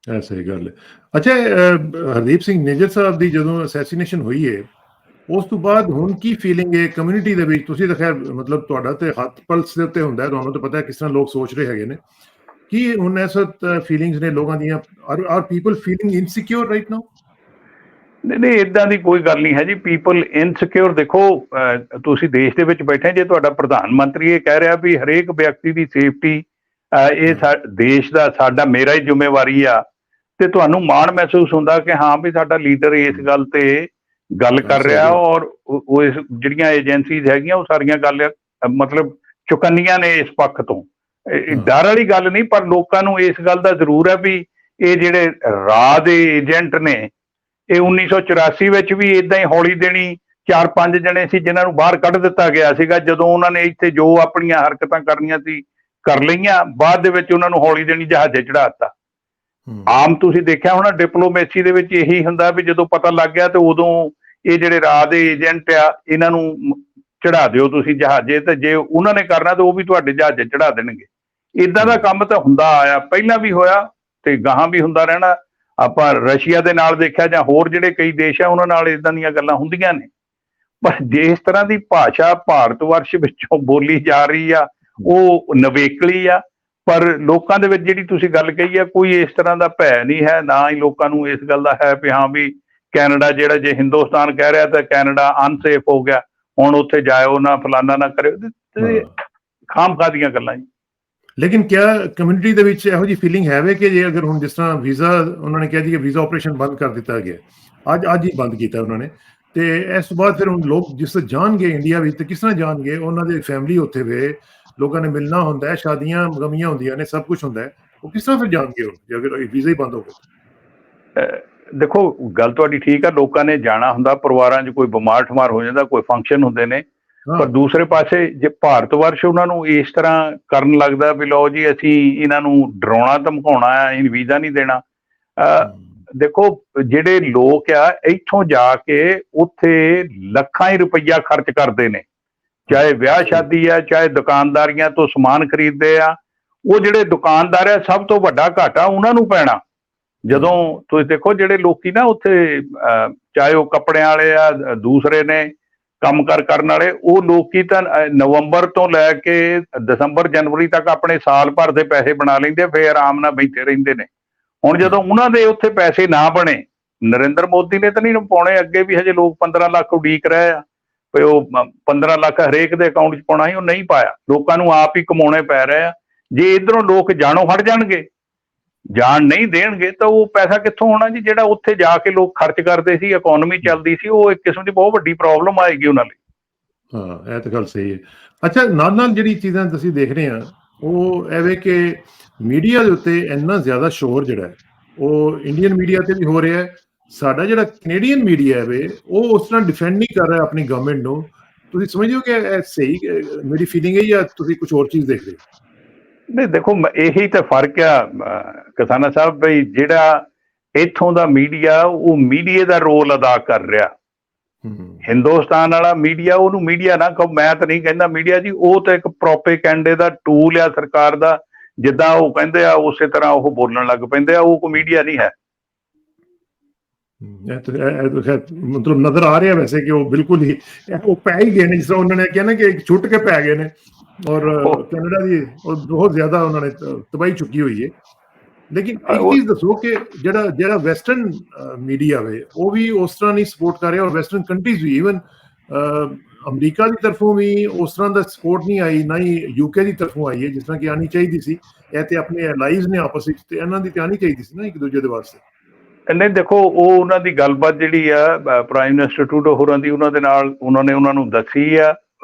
ਹੈ। ਸਹੀ ਗੱਲ ਹੈ। ਅੱਛਾ, ਹਰਦੀਪ ਸਿੰਘ ਨਿੱਜਰ ਸਾਹਿਬ ਦੀ ਜਦੋਂ ਅਸੈਸੀਨੇਸ਼ਨ ਹੋਈ ਹੈ, ਉਸ ਤੋਂ ਬਾਅਦ ਹੁਣ ਕੀ ਫੀਲਿੰਗ ਹੈ ਕਮਿਊਨਿਟੀ ਦੇ ਵਿੱਚ? ਤੁਸੀਂ ਤਾਂ ਖੈਰ ਮਤਲਬ ਤੁਹਾਡਾ ਤੇ ਹੱਥ ਪਲਸ ਦੇ ਉੱਤੇ ਹੁੰਦਾ, ਤੁਹਾਨੂੰ ਤਾਂ ਪਤਾ ਕਿਸ ਤਰ੍ਹਾਂ ਲੋਕ ਸੋਚ ਰਹੇ ਹੈਗੇ ਨੇ। ਕੀ ਹੁਣ ਇਸ ਵਕਤ ਫੀਲਿੰਗਸ ਨੇ ਲੋਕਾਂ ਦੀਆਂ? Are people feeling insecure right now? ਨਹੀਂ, ਇਦਾਂ ਦੀ ਕੋਈ ਗੱਲ ਨਹੀਂ ਹੈ ਜੀ। ਪੀਪਲ ਇਨਸਿਕਿਉਰ, ਦੇਖੋ ਤੁਸੀਂ ਦੇਸ਼ ਦੇ ਵਿੱਚ ਬੈਠੇ, ਜੇ ਤੁਹਾਡਾ ਪ੍ਰਧਾਨ ਮੰਤਰੀ ਇਹ ਕਹਿ ਰਿਹਾ ਵੀ ਹਰੇਕ ਵਿਅਕਤੀ ਦੀ ਸੇਫਟੀ ਇਹ ਦੇਸ਼ ਦਾ ਸਾਡਾ ਮੇਰਾ ਹੀ ਜ਼ਿੰਮੇਵਾਰੀ ਆ, ਤੇ ਤੁਹਾਨੂੰ ਮਾਣ ਮਹਿਸੂਸ ਹੁੰਦਾ ਕਿ ਹਾਂ ਵੀ ਸਾਡਾ ਲੀਡਰ ਇਸ ਗੱਲ ਤੇ ਗੱਲ ਕਰ ਰਿਹਾ, ਔਰ ਉਹ ਜਿਹੜੀਆਂ ਏਜੰਸੀਜ਼ ਹੈਗੀਆਂ ਉਹ ਸਾਰੀਆਂ ਗੱਲ ਮਤਲਬ ਚੁਕੰਨੀਆਂ ਨੇ ਇਸ ਪੱਖ ਤੋਂ। ਡਰ ਵਾਲੀ ਗੱਲ ਨਹੀਂ, ਪਰ ਲੋਕਾਂ ਨੂੰ ਇਸ ਗੱਲ ਦਾ ਜ਼ਰੂਰ ਹੈ ਵੀ ਇਹ ਜਿਹੜੇ ਰਾਹ ਦੇ ਏਜੰਟ ਨੇ, ਇਹ 1984 ਵਿੱਚ ਵੀ ਇਦਾਂ ਹੀ ਹੌਲੀ ਦੇਣੀ 4-5 ਜਣੇ ਸੀ ਜਿਨ੍ਹਾਂ ਨੂੰ ਬਾਹਰ ਕੱਢ ਦਿੱਤਾ ਗਿਆ ਸੀਗਾ ਜਦੋਂ ਉਹਨਾਂ ਨੇ ਇੱਥੇ ਜੋ ਆਪਣੀਆਂ ਹਰਕਤਾਂ ਕਰਨੀਆਂ ਸੀ ਕਰ ਲਈਆਂ, ਬਾਅਦ ਦੇ ਵਿੱਚ ਉਹਨਾਂ ਨੂੰ ਹੌਲੀ ਦੇਣੀ ਜਹਾਜ਼ੇ ਚੜਾ ਦਿੱਤਾ। ਆਮ ਤੁਸੀਂ ਦੇਖਿਆ ਹੋਣਾ ਡਿਪਲੋਮੇਸੀ ਦੇ ਵਿੱਚ ਇਹੀ ਹੁੰਦਾ ਵੀ ਜਦੋਂ ਪਤਾ ਲੱਗ ਗਿਆ ਤੇ ਉਦੋਂ ਇਹ ਜਿਹੜੇ ਰਾਹ ਦੇ ਏਜੰਟ ਆ ਇਹਨਾਂ ਨੂੰ ਚੜਾ ਦਿਓ ਤੁਸੀਂ ਜਹਾਜ਼ੇ, ਤੇ ਜੇ ਉਹਨਾਂ ਨੇ ਕਰਨਾ ਤਾਂ ਉਹ ਵੀ ਤੁਹਾਡੇ ਜਹਾਜ਼ੇ ਚੜਾ ਦੇਣਗੇ। ਇਦਾਂ ਦਾ ਕੰਮ ਤਾਂ ਹੁੰਦਾ ਆਇਆ, ਪਹਿਲਾਂ ਵੀ ਹੋਇਆ ਤੇ ਗਾਹਾਂ ਵੀ ਹੁੰਦਾ ਰਹਿਣਾ। ਆਪਾਂ ਰਸ਼ੀਆ ਦੇ ਨਾਲ ਦੇਖਿਆ ਜਾਂ ਹੋਰ ਜਿਹੜੇ ਕਈ ਦੇਸ਼ ਆ ਉਹਨਾਂ ਨਾਲ ਇਦਾਂ ਦੀਆਂ ਗੱਲਾਂ ਹੁੰਦੀਆਂ ਨੇ। ਪਰ ਜੇ ਇਸ ਤਰ੍ਹਾਂ ਦੀ ਭਾਸ਼ਾ ਭਾਰਤ ਵਰਸ਼ ਵਿੱਚੋਂ ਬੋਲੀ ਜਾ ਰਹੀ ਆ ਉਹ ਨਵੇਕਲੀ ਆ, ਪਰ ਲੋਕਾਂ ਦੇ ਵਿੱਚ ਜਿਹੜੀ ਤੁਸੀਂ ਗੱਲ ਕਹੀ ਆ ਕੋਈ ਇਸ ਤਰ੍ਹਾਂ ਦਾ ਭੈ ਨਹੀਂ ਹੈ, ਨਾ ਹੀ ਲੋਕਾਂ ਨੂੰ ਇਸ ਗੱਲ ਦਾ ਹੈ ਵੀ ਹਾਂ ਵੀ ਕੈਨੇਡਾ ਜਿਹੜਾ, ਜੇ ਹਿੰਦੁਸਤਾਨ ਕਹਿ ਰਿਹਾ ਤਾਂ ਕੈਨੇਡਾ ਅਨਸੇਫ ਹੋ ਗਿਆ, ਹੁਣ ਉੱਥੇ ਜਾਇਓ ਨਾ, ਫਲਾਨਾ ਨਾ ਕਰਿਓ, ਖਾਮਖਾਹ ਦੀਆਂ ਗੱਲਾਂ ਜੀ। ਲੇਕਿਨ ਕਿਆ ਕਮਿਊਨਿਟੀ ਦੇ ਵਿੱਚ ਇਹੋ ਜਿਹੀ ਫੀਲਿੰਗ ਹੈ ਵੇ ਕਿ ਜੇ ਅਗਰ ਹੁਣ ਜਿਸ ਤਰ੍ਹਾਂ ਵੀਜ਼ਾ ਉਹਨਾਂ ਨੇ ਕਿਹਾ ਜੀ ਕਿ ਵੀਜ਼ਾ ਆਪਰੇਸ਼ਨ ਬੰਦ ਕਰ ਦਿੱਤਾ ਗਿਆ, ਅੱਜ ਹੀ ਬੰਦ ਕੀਤਾ ਉਹਨਾਂ ਨੇ, ਤੇ ਇਸ ਤੋਂ ਬਾਅਦ ਫਿਰ ਹੁਣ ਲੋਕ ਜਿਸ ਤਰ੍ਹਾਂ ਜਾਣਗੇ ਇੰਡੀਆ ਵਿੱਚ, ਤੇ ਕਿਸ ਤਰ੍ਹਾਂ ਜਾਣਗੇ? ਉਹਨਾਂ ਦੇ ਫੈਮਿਲੀ ਉੱਥੇ ਵੇ, ਲੋਕਾਂ ਨੇ ਮਿਲਣਾ ਹੁੰਦਾ ਹੈ, ਸ਼ਾਦੀਆਂ ਗਮੀਆਂ ਹੁੰਦੀਆਂ ਨੇ, ਸਭ ਕੁਝ ਹੁੰਦਾ ਹੈ, ਉਹ ਕਿਸ ਤਰ੍ਹਾਂ ਫਿਰ ਜਾਣਗੇ ਹੁਣ ਜੇ ਅਗਰ ਵੀਜ਼ਾ ਹੀ ਬੰਦ ਹੋ ਗਿਆ? ਦੇਖੋ ਗੱਲ ਤੁਹਾਡੀ ਠੀਕ ਆ, ਲੋਕਾਂ ਨੇ ਜਾਣਾ ਹੁੰਦਾ, ਪਰਿਵਾਰਾਂ 'ਚ ਕੋਈ ਬਿਮਾਰ ਠਮਾਰ ਹੋ ਜਾਂਦਾ, ਕੋਈ ਫੰਕਸ਼ਨ ਹੁੰਦੇ ਨੇ, ਪਰ ਦੂਸਰੇ ਪਾਸੇ ਜੇ ਭਾਰਤ ਵਰਸ਼ ਉਹਨਾਂ ਨੂੰ ਇਸ ਤਰ੍ਹਾਂ ਕਰਨ ਲੱਗਦਾ ਵੀ ਲਓ ਜੀ ਅਸੀਂ ਇਹਨਾਂ ਨੂੰ ਡਰਾਉਣਾ ਧਮਕਾਉਣਾ ਆ, ਇਹ ਵੀਜ਼ਾ ਨਹੀਂ ਦੇਣਾ। ਦੇਖੋ ਜਿਹੜੇ ਲੋਕ ਆ ਇੱਥੋਂ ਜਾ ਕੇ ਉੱਥੇ ਲੱਖਾਂ ਹੀ ਰੁਪਈਆ ਖਰਚ ਕਰਦੇ ਨੇ, ਚਾਹੇ ਵਿਆਹ ਸ਼ਾਦੀ ਆ, ਚਾਹੇ ਦੁਕਾਨਦਾਰੀਆਂ ਤੋਂ ਸਮਾਨ ਖਰੀਦਦੇ ਆ, ਉਹ ਜਿਹੜੇ ਦੁਕਾਨਦਾਰ ਆ ਸਭ ਤੋਂ ਵੱਡਾ ਘਾਟਾ ਉਹਨਾਂ ਨੂੰ ਪੈਣਾ। ਜਦੋਂ ਤੁਸੀਂ ਦੇਖੋ ਜਿਹੜੇ ਲੋਕੀ ਨਾ ਉੱਥੇ ਚਾਹੇ ਉਹ ਕੱਪੜਿਆਂ ਵਾਲੇ ਆ, ਦੂਸਰੇ ਨੇ ਕੰਮ ਕਾਰ ਕਰਨ ਵਾਲੇ, ਉਹ ਲੋਕੀ ਤਾਂ ਨਵੰਬਰ ਤੋਂ ਲੈ ਕੇ ਦਸੰਬਰ ਜਨਵਰੀ ਤੱਕ ਆਪਣੇ ਸਾਲ ਭਰ ਦੇ ਪੈਸੇ ਬਣਾ ਲੈਂਦੇ, ਫਿਰ ਆਰਾਮ ਨਾਲ ਬੈਠੇ ਰਹਿੰਦੇ ਨੇ। ਹੁਣ ਜਦੋਂ ਉਹਨਾਂ ਦੇ ਉੱਥੇ ਪੈਸੇ ਨਾ ਬਣੇ, ਨਰਿੰਦਰ ਮੋਦੀ ਨੇ ਤਾਂ ਨਹੀਂ ਪਾਉਣੇ, ਅੱਗੇ ਵੀ ਹਜੇ ਲੋਕ 15 ਲੱਖ ਉਡੀਕ ਰਹੇ ਆ ਵੀ ਉਹ 15 ਲੱਖ ਹਰੇਕ ਦੇ ਅਕਾਊਂਟ 'ਚ ਪਾਉਣਾ ਸੀ, ਉਹ ਨਹੀਂ ਪਾਇਆ। ਲੋਕਾਂ ਨੂੰ ਆਪ ਹੀ ਕਮਾਉਣੇ ਪੈ ਰਹੇ ਆ। ਜੇ ਇੱਧਰੋਂ ਲੋਕ ਜਾਣੋਂ ਹਟ ਜਾਣਗੇ, ਜਾਣ ਨਹੀਂ ਦੇਣਗੇ, ਤਾਂ ਉਹ ਪੈਸਾ ਕਿੱਥੋਂ ਆਉਣਾ ਜੀ? ਜਿਹੜਾ ਉੱਥੇ ਜਾ ਕੇ ਲੋਕ ਖਰਚ ਕਰਦੇ ਸੀ, ਇਕੋਨਮੀ ਚੱਲਦੀ ਸੀ, ਉਹ ਇੱਕ ਕਿਸਮ ਦੀ ਬਹੁਤ ਵੱਡੀ ਪ੍ਰੋਬਲਮ ਆਏਗੀ ਉਹਨਾਂ ਲਈ। ਹਾਂ, ਇਹ ਤਾਂ ਗੱਲ ਸਹੀ ਹੈ। ਅੱਛਾ, ਨਾਲ ਜਿਹੜੀ ਚੀਜ਼ਾਂ ਤੁਸੀਂ ਦੇਖ ਰਹੇ ਆ ਉਹ ਐਵੇਂ ਕਿ ਮੀਡੀਆ ਦੇ ਉੱਤੇ ਇੰਨਾ ਜ਼ਿਆਦਾ ਸ਼ੋਰ ਜਿਹੜਾ ਹੈ ਉਹ ਇੰਡੀਅਨ ਮੀਡੀਆ ਤੇ ਵੀ ਹੋ ਰਿਹਾ ਹੈ। ਸਾਡਾ ਜਿਹੜਾ ਕੈਨੇਡੀਅਨ ਮੀਡੀਆ ਹੈ ਉਹ ਉਸ ਤਰ੍ਹਾਂ ਡਿਫੈਂਡ ਨਹੀਂ ਕਰ ਰਿਹਾ ਆਪਣੀ ਗਵਰਨਮੈਂਟ ਨੂੰ। ਤੁਸੀਂ ਸਮਝਦੇ ਹੋ ਕਿ ਇਹ ਸਹੀ ਮੇਰੀ ਫੀਲਿੰਗ ਹੈ ਜਾਂ ਤੁਸੀਂ ਕੁਝ ਹੋਰ ਚੀਜ਼ ਦੇਖ ਰਹੇ ਹੋ? ਨਹੀਂ ਦੇਖੋ, ਇਹੀ ਤਾਂ ਫਰਕ ਆ ਕਿਸਾਨਾ ਸਾਹਿਬ, ਬਈ ਜਿਹੜਾ ਇੱਥੋਂ ਦਾ ਮੀਡੀਆ ਉਹ ਮੀਡੀਆ ਦਾ ਰੋਲ ਅਦਾ ਕਰ ਰਿਹਾ, ਹਿੰਦੁਸਤਾਨ ਵਾਲਾ ਮੀਡੀਆ, ਉਹਨੂੰ ਮੀਡੀਆ ਨਾ ਕਹੋ, ਮੈਂ ਤਾਂ ਨਹੀਂ ਕਹਿੰਦਾ ਮੀਡੀਆ ਜੀ, ਉਹ ਤਾਂ ਇੱਕ ਪ੍ਰੋਪੇਗੈਂਡੇ ਦਾ ਟੂਲ ਆ ਸਰਕਾਰ ਦਾ, ਜਿੱਦਾਂ ਉਹ ਕਹਿੰਦੇ ਆ ਉਸੇ ਤਰ੍ਹਾਂ ਉਹ ਬੋਲਣ ਲੱਗ ਪੈਂਦੇ ਆ, ਉਹ ਕੋਈ ਮੀਡੀਆ ਨਹੀਂ ਹੈ। ਮਤਲਬ ਨਜ਼ਰ ਆ ਰਿਹਾ ਵੈਸੇ ਕਿ ਉਹ ਬਿਲਕੁਲ ਹੀ ਉਹ ਪੈ ਹੀ ਗਏ ਨੇ, ਜਿਸ ਤਰ੍ਹਾਂ ਉਹਨਾਂ ਨੇ ਕਿਹਾ ਨਾ ਕਿ ਛੁੱਟ ਕੇ ਪੈ ਗਏ ਨੇ, ਔਰ ਕੈਨੇਡਾ ਦੀ ਬਹੁਤ ਜ਼ਿਆਦਾ ਉਹਨਾਂ ਨੇ ਤਬਾਹੀ ਚੁੱਕੀ ਹੋਈ ਹੈ। ਲੇਕਿਨ ਇੱਕ ਚੀਜ਼ ਦੱਸੋ ਕਿ ਜਿਹੜਾ ਵੈਸਟਰਨ ਮੀਡੀਆ ਵੇ ਉਹ ਵੀ ਉਸ ਤਰ੍ਹਾਂ ਨਹੀਂ ਸਪੋਰਟ ਕਰ ਰਿਹਾ, ਔਰ ਵੈਸਟਰਨ ਕੰਟਰੀਜ਼ ਵੀ, ਈਵਨ ਅਮਰੀਕਾ ਦੀ ਤਰਫੋਂ ਵੀ ਉਸ ਤਰ੍ਹਾਂ ਦਾ ਸਪੋਰਟ ਨਹੀਂ ਆਈ, ਨਾ ਹੀ ਯੂਕੇ ਦੀ ਤਰਫੋਂ ਆਈ ਹੈ ਜਿਸ ਤਰ੍ਹਾਂ ਕਿ ਆਉਣੀ ਚਾਹੀਦੀ ਸੀ। ਇਹ ਤੇ ਆਪਣੇ ਐਲਾਈਜ਼ ਨੇ ਆਪਸ ਵਿੱਚ, ਤੇ ਇਹਨਾਂ ਦੀ ਤੇ ਆਉਣੀ ਚਾਹੀਦੀ ਸੀ ਨਾ ਇੱਕ ਦੂਜੇ ਦੇ ਵਾਸਤੇ। ਨਹੀਂ ਦੇਖੋ, ਉਹ ਉਹਨਾਂ ਦੀ ਗੱਲਬਾਤ ਜਿਹੜੀ ਆ ਪ੍ਰਾਈਮ ਮਿਨਿਸਟਰ ਟਰੂਡੋ ਹੋਰਾਂ ਦੀ, ਉਹਨਾਂ ਦੇ ਨਾਲ ਉਹਨਾਂ ਨੇ ਉਹਨਾਂ ਨੂੰ ਦੱਸੀ ਆ,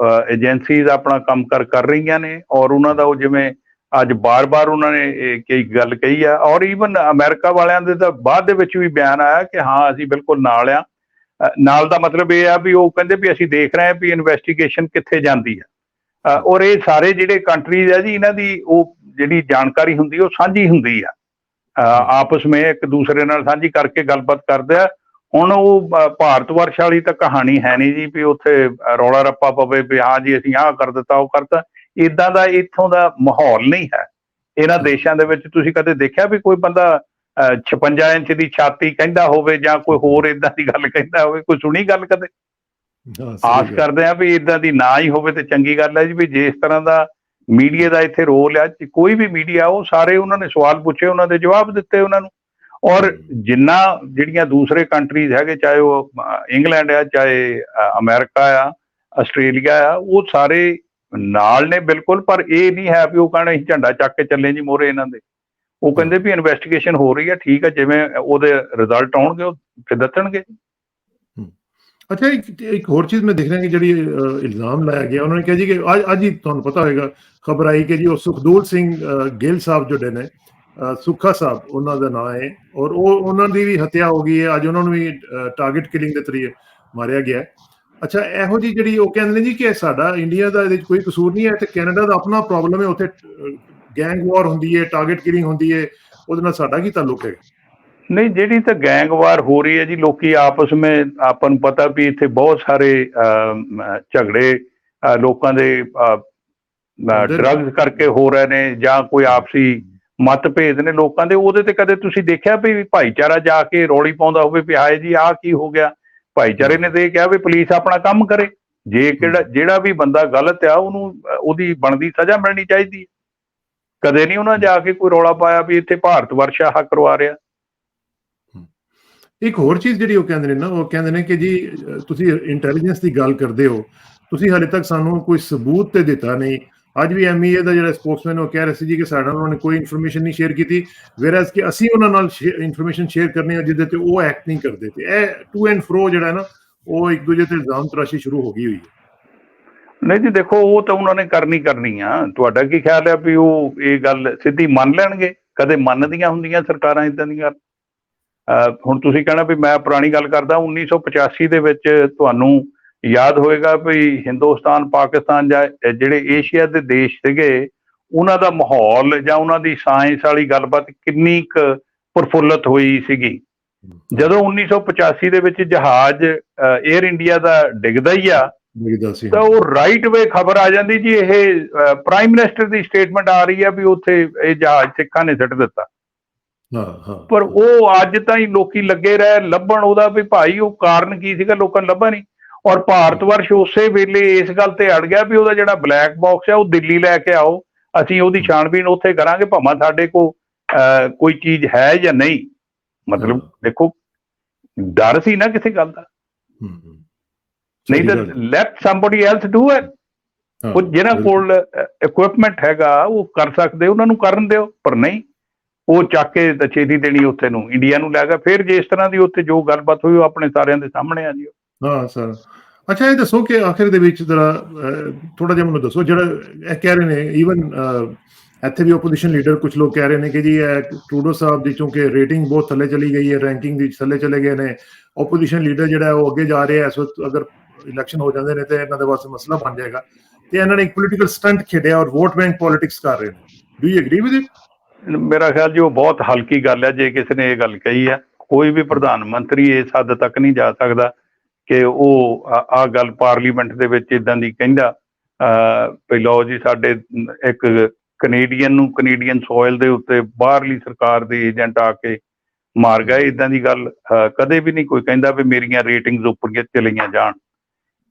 ਏਜੰਸੀਜ਼ ਆਪਣਾ ਕੰਮ ਕਰ ਰਹੀਆਂ ਨੇ, ਔਰ ਉਹਨਾਂ ਦਾ ਉਹ ਜਿਵੇਂ ਅੱਜ ਬਾਰ-ਬਾਰ ਉਹਨਾਂ ਨੇ ਕਈ ਗੱਲ ਕਹੀ ਆ, ਔਰ ਈਵਨ ਅਮਰੀਕਾ ਵਾਲਿਆਂ ਦੇ ਤਾਂ ਬਾਅਦ ਦੇ ਵਿੱਚ ਵੀ ਬਿਆਨ ਆਇਆ ਕਿ ਹਾਂ ਅਸੀਂ ਬਿਲਕੁਲ ਨਾਲ ਆ। ਨਾਲ ਦਾ ਮਤਲਬ ਇਹ ਆ ਵੀ ਉਹ ਕਹਿੰਦੇ ਵੀ ਅਸੀਂ ਦੇਖ ਰਹੇ ਹਾਂ ਵੀ ਇਨਵੈਸਟੀਗੇਸ਼ਨ ਕਿੱਥੇ ਜਾਂਦੀ ਆ, ਔਰ ਇਹ ਸਾਰੇ ਜਿਹੜੇ ਕੰਟਰੀਜ਼ ਆ ਜੀ, ਇਹਨਾਂ ਦੀ ਉਹ ਜਿਹੜੀ ਜਾਣਕਾਰੀ ਹੁੰਦੀ ਉਹ ਸਾਂਝੀ ਹੁੰਦੀ ਆ, ਆਪਸ ਵਿੱਚ ਇੱਕ ਦੂਸਰੇ ਨਾਲ ਸਾਂਝੀ ਕਰਕੇ ਗੱਲਬਾਤ ਕਰਦੇ ਆ। ਹੁਣ ਉਹ ਭਾਰਤ ਵਰਸ਼ ਵਾਲੀ ਤਾਂ ਕਹਾਣੀ ਹੈ ਨਹੀਂ ਜੀ ਵੀ ਉੱਥੇ ਰੌਲਾ ਰੱਪਾ ਪਵੇ ਵੀ ਹਾਂ ਜੀ ਅਸੀਂ ਆਹ ਕਰ ਦਿੱਤਾ ਉਹ ਕਰਤਾ, ਇੱਦਾਂ ਦਾ ਇੱਥੋਂ ਦਾ ਮਾਹੌਲ ਨਹੀਂ ਹੈ ਇਹਨਾਂ ਦੇਸ਼ਾਂ ਦੇ ਵਿੱਚ। ਤੁਸੀਂ ਕਦੇ ਦੇਖਿਆ ਵੀ ਕੋਈ ਬੰਦਾ 56 ਇੰਚ ਦੀ ਛਾਤੀ ਕਹਿੰਦਾ ਹੋਵੇ ਜਾਂ ਕੋਈ ਹੋਰ ਏਦਾਂ ਦੀ ਗੱਲ ਕਹਿੰਦਾ ਹੋਵੇ? ਕੋਈ ਸੁਣੀ ਗੱਲ ਕਦੇ? ਆਸ ਕਰਦੇ ਆ ਵੀ ਏਦਾਂ ਦੀ ਨਾ ਹੀ ਹੋਵੇ ਤੇ ਚੰਗੀ ਗੱਲ ਹੈ ਜੀ। ਵੀ ਜਿਸ ਤਰ੍ਹਾਂ ਦਾ ਮੀਡੀਆ ਦਾ ਇੱਥੇ ਰੋਲ ਆ, ਕੋਈ ਵੀ ਮੀਡੀਆ, ਉਹ ਸਾਰੇ ਉਹਨਾਂ ਨੇ ਸਵਾਲ ਪੁੱਛੇ, ਉਹਨਾਂ ਦੇ ਜਵਾਬ ਦਿੱਤੇ ਉਹਨਾਂ ਨੂੰ। ਔਰ ਜਿੰਨਾ ਜਿਹੜੀਆਂ ਦੂਸਰੇ ਕੰਟਰੀਜ਼ ਹੈਗੇ, ਚਾਹੇ ਉਹ ਇੰਗਲੈਂਡ ਆ, ਚਾਹੇ ਅਮਰੀਕਾ ਆ, ਆਸਟ੍ਰੇਲੀਆ ਆ, ਉਹ ਸਾਰੇ ਨਾਲ ਨੇ ਬਿਲਕੁਲ। ਪਰ ਇਹ ਨਹੀਂ ਹੈ ਵੀ ਉਹ ਕਹਿੰਦੇ ਅਸੀਂ ਝੰਡਾ ਚੱਕ ਕੇ ਚੱਲੇ ਜੀ ਮੋਹਰੇ ਇਹਨਾਂ ਦੇ। ਉਹ ਕਹਿੰਦੇ ਵੀ ਇਨਵੈਸਟੀਗੇਸ਼ਨ ਹੋ ਰਹੀ ਹੈ, ਠੀਕ ਹੈ, ਜਿਵੇਂ ਉਹਦੇ ਰਿਜ਼ਲਟ ਆਉਣਗੇ ਉਹ ਫਿਰ ਦੱਸਣਗੇ। ਅੱਛਾ, ਇੱਕ ਹੋਰ ਚੀਜ਼ ਮੈਂ ਦੇਖ ਰਿਹਾ ਕਿ ਜਿਹੜੀ ਇਲਜ਼ਾਮ ਲਾਇਆ ਗਿਆ, ਉਹਨਾਂ ਨੇ ਕਿਹਾ ਜੀ ਕਿ ਅੱਜ ਹੀ ਤੁਹਾਨੂੰ ਪਤਾ ਹੋਏਗਾ ਖਬਰ ਆਈ ਕਿ ਜੀ ਉਹ ਸੁਖਦੂਰ ਸਿੰਘ ਗਿੱਲ ਸਾਹਿਬ ਜਿਹੜੇ ਨੇ, ਸੁੱਖਾ ਸਾਹਿਬ ਉਹਨਾਂ ਦਾ ਨਾਂ ਹੈ, ਔਰ ਉਹਨਾਂ ਦੀ ਵੀ ਹੱਤਿਆ ਹੋ ਗਈ ਹੈ। ਅੱਜ ਉਹਨਾਂ ਨੂੰ ਵੀ ਟਾਰਗੇਟ ਕਿਲਿੰਗ ਦੇ ਤਰੀਕੇ ਮਾਰਿਆ ਗਿਆ। ਅੱਛਾ, ਇਹੋ ਜਿਹੀ ਜਿਹੜੀ ਉਹ ਕਹਿੰਦੇ ਨੇ ਜੀ ਕਿ ਸਾਡਾ ਇੰਡੀਆ ਦਾ ਇਹਦੇ 'ਚ ਕੋਈ ਕਸੂਰ ਨਹੀਂ ਹੈ, ਤੇ ਕੈਨੇਡਾ ਦਾ ਆਪਣਾ ਪ੍ਰੋਬਲਮ ਹੈ, ਉੱਥੇ ਗੈਂਗ ਵਾਰ ਹੁੰਦੀ ਹੈ, ਟਾਰਗੇਟ ਕਿਲਿੰਗ ਹੁੰਦੀ ਹੈ, ਉਹਦੇ ਨਾਲ ਸਾਡਾ ਕੀ ਤਾਲੁਕ ਹੈ? ਨਹੀਂ, ਜਿਹੜੀ ਤਾਂ ਗੈਂਗਵਾਰ ਹੋ ਰਹੀ ਹੈ ਜੀ, ਲੋਕੀ ਆਪਸ ਵਿੱਚ, ਆਪਾਂ ਨੂੰ ਪਤਾ ਵੀ ਇੱਥੇ ਬਹੁਤ ਸਾਰੇ ਝਗੜੇ ਲੋਕਾਂ ਦੇ ਡਰੱਗਸ ਕਰਕੇ ਹੋ ਰਹੇ ਨੇ, ਜਾਂ ਕੋਈ ਆਪਸੀ ਮਤਭੇਦ ਨੇ ਲੋਕਾਂ ਦੇ। ਉਹਦੇ ਤੇ ਕਦੇ ਤੁਸੀਂ ਦੇਖਿਆ ਵੀ ਭਾਈਚਾਰਾ ਜਾ ਕੇ ਰੌਲੀ ਪਾਉਂਦਾ ਹੋਵੇ ਵੀ ਹਾਏ ਜੀ ਆਹ ਕੀ ਹੋ ਗਿਆ? ਭਾਈਚਾਰੇ ਨੇ ਤੇ ਇਹ ਕਿਹਾ ਵੀ ਪੁਲਿਸ ਆਪਣਾ ਕੰਮ ਕਰੇ, ਜੇ ਜਿਹੜਾ ਵੀ ਬੰਦਾ ਗਲਤ ਆ ਉਹਨੂੰ ਉਹਦੀ ਬਣਦੀ ਸਜ਼ਾ ਮਿਲਣੀ ਚਾਹੀਦੀ। ਕਦੇ ਨਹੀਂ ਉਹਨਾਂ ਜਾ ਕੇ ਕੋਈ ਰੌਲਾ ਪਾਇਆ ਵੀ ਇੱਥੇ ਭਾਰਤ ਵਰਸ਼ ਆਹ ਕਰਵਾ ਰਿਹਾ। ਇੱਕ ਹੋਰ ਚੀਜ਼ ਜਿਹੜੀ ਉਹ ਕਹਿੰਦੇ ਨੇ ਨਾ, ਉਹ ਕਹਿੰਦੇ ਨੇ ਕਿ ਜੀ ਤੁਸੀਂ ਇੰਟੈਲੀਜੈਂਸ ਦੀ ਗੱਲ ਕਰਦੇ ਹੋ, ਤੁਸੀਂ ਹਾਲੇ ਤੱਕ ਸਾਨੂੰ ਕੋਈ ਸਬੂਤ ਤੇ ਦਿੱਤਾ ਨਹੀਂ। ਅੱਜ ਵੀ MEA ਦਾ ਜਿਹੜਾ ਸਪੋਕਸਮੈਨ ਉਹ ਕਹਿ ਰਿਹਾ ਸੀ ਜੀ ਕਿ ਸਾਡਾ ਉਹਨਾਂ ਨੇ ਕੋਈ ਇਨਫੋਰਮੇਸ਼ਨ ਨਹੀਂ ਸ਼ੇਅਰ ਕੀਤੀ, ਵੇਅਰਐਜ਼ ਕਿ ਅਸੀਂ ਉਹਨਾਂ ਨਾਲ ਇਨਫੋਰਮੇਸ਼ਨ ਸ਼ੇਅਰ ਕਰਨੀ ਆ ਜਿਹਦੇ ਤੇ ਉਹ ਐਕਟ ਨਹੀਂ ਕਰਦੇ। ਤੇ ਇਹ ਟੂ ਐਂਡ ਫਰੋ ਜਿਹੜਾ ਨਾ, ਉਹ ਇੱਕ ਦੂਜੇ ਤੇ ਇਲਜ਼ਾਮ ਤਰਾਸ਼ੀ ਸ਼ੁਰੂ ਹੋ ਗਈ ਹੋਈ ਹੈ। ਨਹੀਂ ਜੀ ਦੇਖੋ, ਉਹ ਤਾਂ ਉਹਨਾਂ ਨੇ ਕਰਨੀ ਆ। ਤੁਹਾਡਾ ਕੀ ਖਿਆਲ ਹੈ ਵੀ ਉਹ ਇਹ ਗੱਲ ਸਿੱਧੀ ਮੰਨ ਲੈਣਗੇ? ਕਦੇ ਮੰਨਦੀਆਂ ਹੁੰਦੀਆਂ ਸਰਕਾਰਾਂ ਇੱਦਾਂ ਦੀਆਂ? ਹੁਣ ਤੁਸੀਂ ਕਹਿਣਾ ਵੀ ਮੈਂ ਪੁਰਾਣੀ ਗੱਲ ਕਰਦਾ, 1985 ਦੇ ਵਿੱਚ ਤੁਹਾਨੂੰ ਯਾਦ ਹੋਏਗਾ ਵੀ ਹਿੰਦੁਸਤਾਨ, ਪਾਕਿਸਤਾਨ ਜਾਂ ਜਿਹੜੇ ਏਸ਼ੀਆ ਦੇ ਦੇਸ਼ ਸੀਗੇ, ਉਹਨਾਂ ਦਾ ਮਾਹੌਲ ਜਾਂ ਉਹਨਾਂ ਦੀ ਸਾਇੰਸ ਵਾਲੀ ਗੱਲਬਾਤ ਕਿੰਨੀ ਕੁ ਪ੍ਰਫੁੱਲਤ ਹੋਈ ਸੀਗੀ। ਜਦੋਂ 1985 ਦੇ ਵਿੱਚ ਜਹਾਜ਼ 에ਅਰ ਇੰਡੀਆ ਦਾ ਡਿੱਗਦਾ ਹੀ ਆ, ਤਾਂ ਉਹ ਰਾਈਟ ਵੇ ਖਬਰ ਆ ਜਾਂਦੀ ਜੀ, ਇਹ ਪ੍ਰਾਈਮ ਮਿਨਿਸਟਰ ਦੀ ਸਟੇਟਮੈਂਟ ਆ ਰਹੀ ਆ ਵੀ ਉੱਥੇ ਇਹ ਜਹਾਜ਼ ਸਿੱਖਾਂ ਨੇ ਸੁੱਟ ਦਿੱਤਾ। ਪਰ ਉਹ ਅੱਜ ਤਾਈਂ ਲੋਕੀ ਲੱਗੇ ਰਹੇ ਲੱਭਣ ਉਹਦਾ ਵੀ ਭਾਈ ਉਹ ਕਾਰਨ ਕੀ ਸੀਗਾ, ਲੋਕਾਂ ਨੂੰ ਲੱਭਾ ਨਹੀਂ। ਔਰ ਭਾਰਤ ਵਰਸ਼ ਉਸੇ ਵੇਲੇ ਇਸ ਗੱਲ ਤੇ ਅੜ ਗਿਆ ਵੀ ਉਹਦਾ ਜਿਹੜਾ ਬਲੈਕ ਬਾਕਸ ਹੈ ਉਹ ਦਿੱਲੀ ਲੈ ਕੇ ਆਓ, ਅਸੀਂ ਉਹਦੀ ਛਾਣਬੀਣ ਉੱਥੇ ਕਰਾਂਗੇ, ਭਾਵੇਂ ਸਾਡੇ ਕੋਲ ਕੋਈ ਚੀਜ਼ ਹੈ ਜਾਂ ਨਹੀਂ। ਮਤਲਬ ਦੇਖੋ, ਡਰ ਸੀ ਨਾ ਕਿਸੇ ਗੱਲ ਦਾ। ਨਹੀਂ ਤਾਂ let somebody else do it. ਉਹ ਜਿਹਨਾਂ ਕੋਲ ਇਕੁਇਪਮੈਂਟ ਹੈਗਾ ਉਹ ਕਰ ਸਕਦੇ, ਉਹਨਾਂ ਨੂੰ ਕਰਨ ਦਿਓ। ਪਰ ਨਹੀਂ, ਉਹ ਚੱਕ ਕੇ ਤਾਂ ਛੇਤੀ ਦੇਣੀ ਉੱਥੇ ਨੂੰ ਇੰਡੀਆ ਨੂੰ ਲੈ ਗਿਆ। ਫਿਰ ਜੇ ਇਸ ਤਰ੍ਹਾਂ ਦੀ ਉੱਥੇ ਜੋ ਗੱਲਬਾਤ ਹੋਈ ਉਹ ਆਪਣੇ ਸਾਰਿਆਂ ਦੇ ਸਾਹਮਣੇ ਆ ਜੀ। ਹਾਂ ਸਰ, ਅੱਛਾ ਇਹ ਦੱਸੋ ਕਿ ਆਖਿਰ ਦੇ ਵਿੱਚ ਜਰਾ ਥੋੜਾ ਜਿਹਾ ਮੈਨੂੰ ਦੱਸੋ, ਜਿਹੜਾ ਇਹ ਕਹਿ ਰਹੇ ਨੇ, ਈਵਨ ਇੱਥੇ ਵੀ ਓਪੋਜੀਸ਼ਨ ਲੀਡਰ ਕੁਝ ਲੋਕ ਕਹਿ ਰਹੇ ਨੇ ਕਿ ਜੀ ਇਹ ਟਰੂਡੋ ਸਾਹਿਬ ਦੀ ਚੂੰਕਿ ਰੇਟਿੰਗ ਬਹੁਤ ਥੱਲੇ ਚਲੀ ਗਈ ਹੈ, ਰੈਂਕਿੰਗ ਦੀ ਥੱਲੇ ਚਲੇ ਗਏ ਨੇ, ਓਪੋਜੀਸ਼ਨ ਲੀਡਰ ਜਿਹੜਾ ਉਹ ਅੱਗੇ ਜਾ ਰਿਹਾ ਇਸ ਵਕਤ, ਅਗਰ ਇਲੈਕਸ਼ਨ ਹੋ ਜਾਂਦੇ ਨੇ ਤੇ ਇਹਨਾਂ ਦੇ ਵਾਸਤੇ ਮਸਲਾ ਬਣ ਜਾਏਗਾ, ਤੇ ਇਹਨਾਂ ਨੇ ਇੱਕ ਪੋਲੀਟੀਕਲ ਸਟੰਟ ਖੇਡਿਆ ਔਰ ਵੋਟ ਬੈਂਕ ਪੋਲਿਟਿਕਸ ਕਰ ਰਹੇ ਨੇ। Do you agri with it? ਮੇਰਾ ਖਿਆਲ ਜੀ ਉਹ ਬਹੁਤ ਹਲਕੀ ਗੱਲ ਹੈ ਜੇ ਕਿਸੇ ਨੇ ਇਹ ਗੱਲ ਕਹੀ ਹੈ। ਕੋਈ ਵੀ ਪ੍ਰਧਾਨ ਮੰਤਰੀ ਇਸ ਹੱਦ ਤੱਕ ਨਹੀਂ ਜਾ ਸਕਦਾ ਕਿ ਉਹ ਆ ਗੱਲ ਪਾਰਲੀਮੈਂਟ ਦੇ ਵਿੱਚ ਇਦਾਂ ਦੀ ਕਹਿੰਦਾ ਵੀ ਲਓ ਜੀ ਸਾਡੇ ਇੱਕ ਕੈਨੇਡੀਅਨ ਸੋਇਲ ਦੇ ਉੱਤੇ ਬਾਹਰਲੀ ਸਰਕਾਰ ਦੇ ਏਜੰਟ ਆ ਕੇ ਮਾਰ ਗਏ, ਇਦਾਂ ਦੀ ਗੱਲ ਕਦੇ ਵੀ ਨਹੀਂ ਕੋਈ ਕਹਿੰਦਾ ਵੀ ਮੇਰੀਆਂ ਰੇਟਿੰਗਸ ਉੱਪਰ ਚਲੀਆਂ ਜਾਣ।